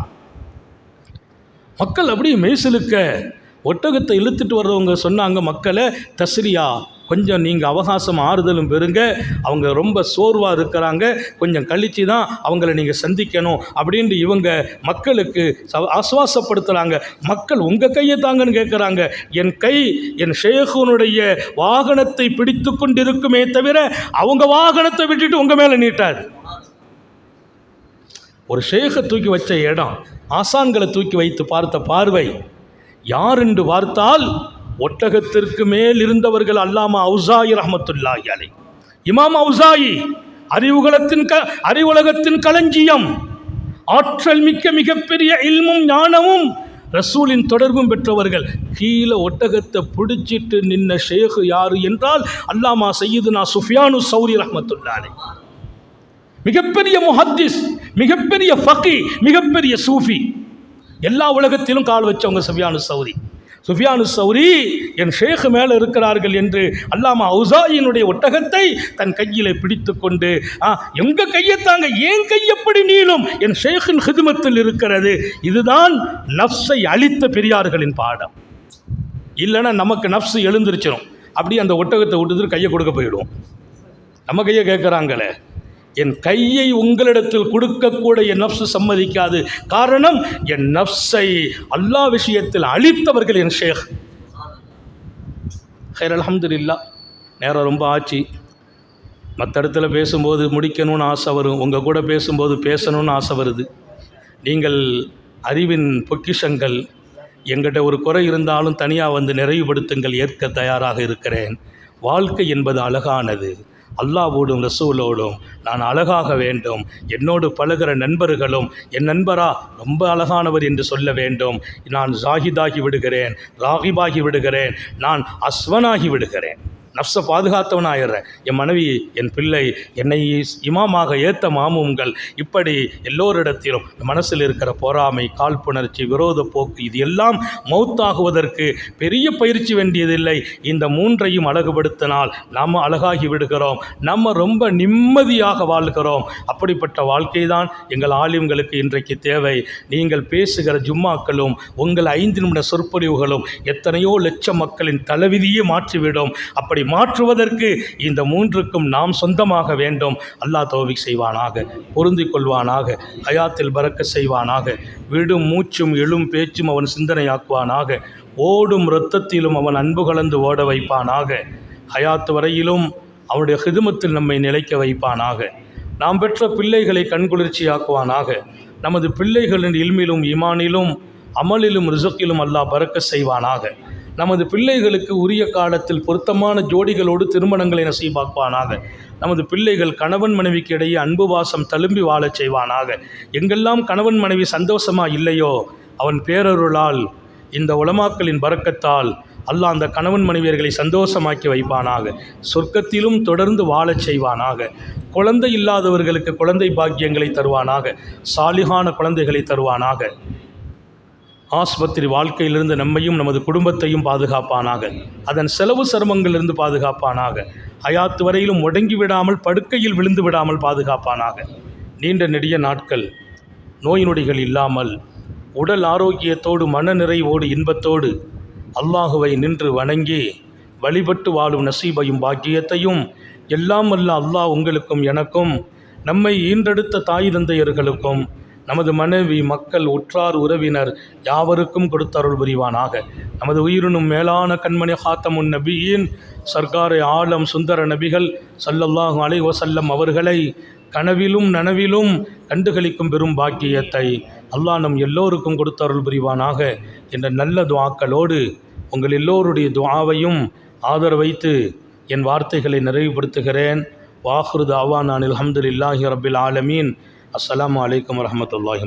மக்கள் அப்படியே மெய்சிலுக்க, ஒட்டகத்தை இழுத்துட்டு வர்றவங்க சொன்னாங்க, மக்களை தஸ்ரியா, கொஞ்சம் நீங்கள் அவகாசம் ஆறுதலும் பெறுங்க, அவங்க ரொம்ப சோர்வாக இருக்கிறாங்க, கொஞ்சம் கழித்து தான் அவங்கள நீங்கள் சந்திக்கணும் அப்படின்ட்டு இவங்க மக்களுக்கு ஆசுவாசப்படுத்துகிறாங்க. மக்கள் உங்கள் கையை தாங்கன்னு கேட்குறாங்க. என் கை என் ஷேகுனுடைய வாகனத்தை பிடித்து கொண்டு இருக்குமே தவிர அவங்க வாகனத்தை விட்டுட்டு உங்கள் மேலே நீட்டாது. ஒரு ஷேகை தூக்கி வச்ச இடம், ஆசான்களை தூக்கி வைத்து பார்த்த பார்வை யார் என்று பார்த்தால் ஒட்டகத்திற்கு மேல் இருந்தவர்கள் அல்லாமா அவுசாயி ரஹ்மத்துல்லாஹி அலைஹி. இமாம் அவுசாயி அறிவுலகத்தின் களஞ்சியம், ஆற்றல் மிக்க மிகப்பெரிய இல்மும் ஞானமும் ரசூலின் தொடர்பும் பெற்றவர்கள். கீழே ஒட்டகத்தை பிடிச்சிட்டு நின்ன ஷேக் யாரு என்றால் அல்லாமா சையதுனா சுஃபியானு சௌரி ரஹ்மத்துல்லாஹி அலைஹி. மிகப்பெரிய முஹத்திஸ், மிகப்பெரிய ஃபகீ, மிகப்பெரிய சூஃபி, எல்லா உலகத்திலும் கால் வச்சவங்க சுஃபியானு சௌரி. சுஃபியானு சௌரி என் ஷேக் மேலே இருக்கிறார்கள் என்று அல்லாமா அவுசாயினுடைய ஒட்டகத்தை தன் கையிலே பிடித்து கொண்டு, எங்கள் கையைத்தாங்க, ஏன் கை எப்படி நீளும், என் ஷேக்கின் ஹிதுமத்தில் இருக்கிறது. இதுதான் நஃப்ஸை அழித்த பெரியார்களின் பாடம். இல்லைன்னா நமக்கு நஃப்ஸ் எழுந்திருச்சிடும், அப்படியே அந்த ஒட்டகத்தை விட்டுட்டு கையை கொடுக்க போயிடுவோம். நம்ம கையை கேட்குறாங்களே, என் கையை உங்களிடத்தில் கொடுக்கக்கூட என் நஃப்ஸு சம்மதிக்காது. காரணம், என் நஃப்ஸை அல்லாஹ் விஷயத்தில் அழித்தவர்கள் என் ஷேக். ஹைர், அல்ஹம்துலில்லாஹ். நேரம் ரொம்ப ஆச்சு. மற்ற இடத்துல பேசும்போது முடிக்கணும்னு ஆசை வரும், உங்கள் கூட பேசும்போது பேசணும்னு ஆசை வருது. நீங்கள் அறிவின் பொக்கிஷங்கள், எங்கிட்ட ஒரு குறை இருந்தாலும் தனியாக வந்து நிறைவுபடுத்துங்கள், ஏற்க தயாராக இருக்கிறேன். வாழ்க்கை என்பது அழகானது, அல்லாஹ்வோடும் ரசூலோடும் நான் அழகாக வேண்டும், என்னோடு பழகிற நண்பர்களும் என் நண்பரா ரொம்ப அழகானவர் என்று சொல்ல வேண்டும். நான் ஜாஹிதாகி விடுகிறேன், ராகிபாகி விடுகிறேன், நான் அஸ்வனாகி விடுகிறேன், நஃப்ஸை பாதுகாத்தவனாயிடுறேன். என் மனைவி, என் பிள்ளை, என்னை இமாமாக ஏற்ற மாமும்கள், இப்படி எல்லோரிடத்திலும் மனசில் இருக்கிற பொறாமை, காழ்ப்புணர்ச்சி, விரோத போக்கு, இது எல்லாம் மௌத்தாகுவதற்கு பெரிய பயிற்சி வேண்டியதில்லை. இந்த மூன்றையும் அழகுபடுத்தினால் நாம் அழகாகி விடுகிறோம், நம்ம ரொம்ப நிம்மதியாக வாழ்கிறோம். அப்படிப்பட்ட வாழ்க்கை தான் எங்கள் ஆலிம்களுக்கு இன்றைக்கு தேவை. நீங்கள் பேசுகிற ஜும்மாக்களும் உங்கள் 5 நிமிட சொற்பொழிவுகளும் எத்தனையோ லட்சம் மக்களின் தலைவிதியே மாற்றிவிடும். அப்படி மாற்றுவதற்கு இந்த மூன்றுக்கும் நாம் சொந்தமாக வேண்டும். அல்லாஹ் தௌஃபீக் செய்வானாக, பொருந்திக் கொள்வானாக, ஹயாத்தில் பரக்க செய்வானாக, விடும் மூச்சும் எழும் பேச்சும் அவன் சிந்தனையாக்குவானாக, ஓடும் இரத்தத்திலும் அவன் அன்பு கலந்து ஓட வைப்பானாக, ஹயாத்து வரையிலும் அவனுடைய ஹிதுமத்தில் நம்மை நிலைக்க வைப்பானாக, நாம் பெற்ற பிள்ளைகளை கண்குளிர்ச்சியாக்குவானாக, நமது பிள்ளைகளின் இல்மிலும் ஈமானிலும் அமலிலும் ரிசுக்கிலும் அல்லாஹ் பரக்க செய்வானாக, நமது பிள்ளைகளுக்கு உரிய காலத்தில் பொருத்தமான ஜோடிகளோடு திருமணங்களை நசீபாக்குவானாக, நமது பிள்ளைகள் கணவன் மனைவிக்கு இடையே அன்பு வாசம் தழும்பி வாழச் செய்வானாக. எங்கெல்லாம் கணவன் மனைவி சந்தோஷமாக இல்லையோ அவன் பேரருளால், இந்த உலமாக்களின் பரக்கத்தால் அல்லாஹ் அந்த கணவன் மனைவியர்களை சந்தோஷமாக்கி வைப்பானாக, சொர்க்கத்திலும் தொடர்ந்து வாழச் செய்வானாக. குழந்தை இல்லாதவர்களுக்கு குழந்தை பாக்கியங்களை தருவானாக, சாலிகான குழந்தைகளை தருவானாக. ஆஸ்பத்திரி வாழ்க்கையிலிருந்து நம்மையும் நமது குடும்பத்தையும் பாதுகாப்பானாக, அதன் செலவு சிரமங்களிலிருந்து பாதுகாப்பானாக, ஹயாத்து வரையிலும் முடங்கி விடாமல் படுக்கையில் விழுந்து விடாமல் பாதுகாப்பானாக. நீண்ட நெடிய நாட்கள் நோய் நொடிகள் இல்லாமல் உடல் ஆரோக்கியத்தோடு மன நிறைவோடு இன்பத்தோடு அல்லாஹுவை நின்று வணங்கி வழிபட்டு வாழும் நசீபையும் பாக்கியத்தையும் எல்லாம் வல்ல அல்லாஹ் உங்களுக்கும் எனக்கும், நம்மை ஈன்றெடுத்த தாய் தந்தையர்களுக்கும், நமது மனைவி, மக்கள், உற்றார் உறவினர் யாவருக்கும் கொடுத்தருள் புரிவானாக. நமது உயிரினும் மேலான கண்மணி ஹாத்தமுன் நபியின் சர்க்காரை ஆலம் சுந்தர நபிகள் ஸல்லல்லாஹு அலைஹி வஸல்லம் அவர்களை கனவிலும் நனவிலும் கண்டுகளிக்கும் பெரும் பாக்கியத்தை அல்லாஹ் நம் எல்லோருக்கும் கொடுத்தருள் புரிவானாக என்ற நல்ல துஆக்களோடு உங்கள் எல்லோருடைய துஆவையும் ஆதரவைத்து என் வார்த்தைகளை நிறைவுபடுத்துகிறேன். வாஹிரு தாவானா அல்ஹம்துலில்லாஹி ரப்பில் ஆலமீன். அஸ்ஸலாமு அலைக்கும் வரஹ்மத்துல்லாஹி.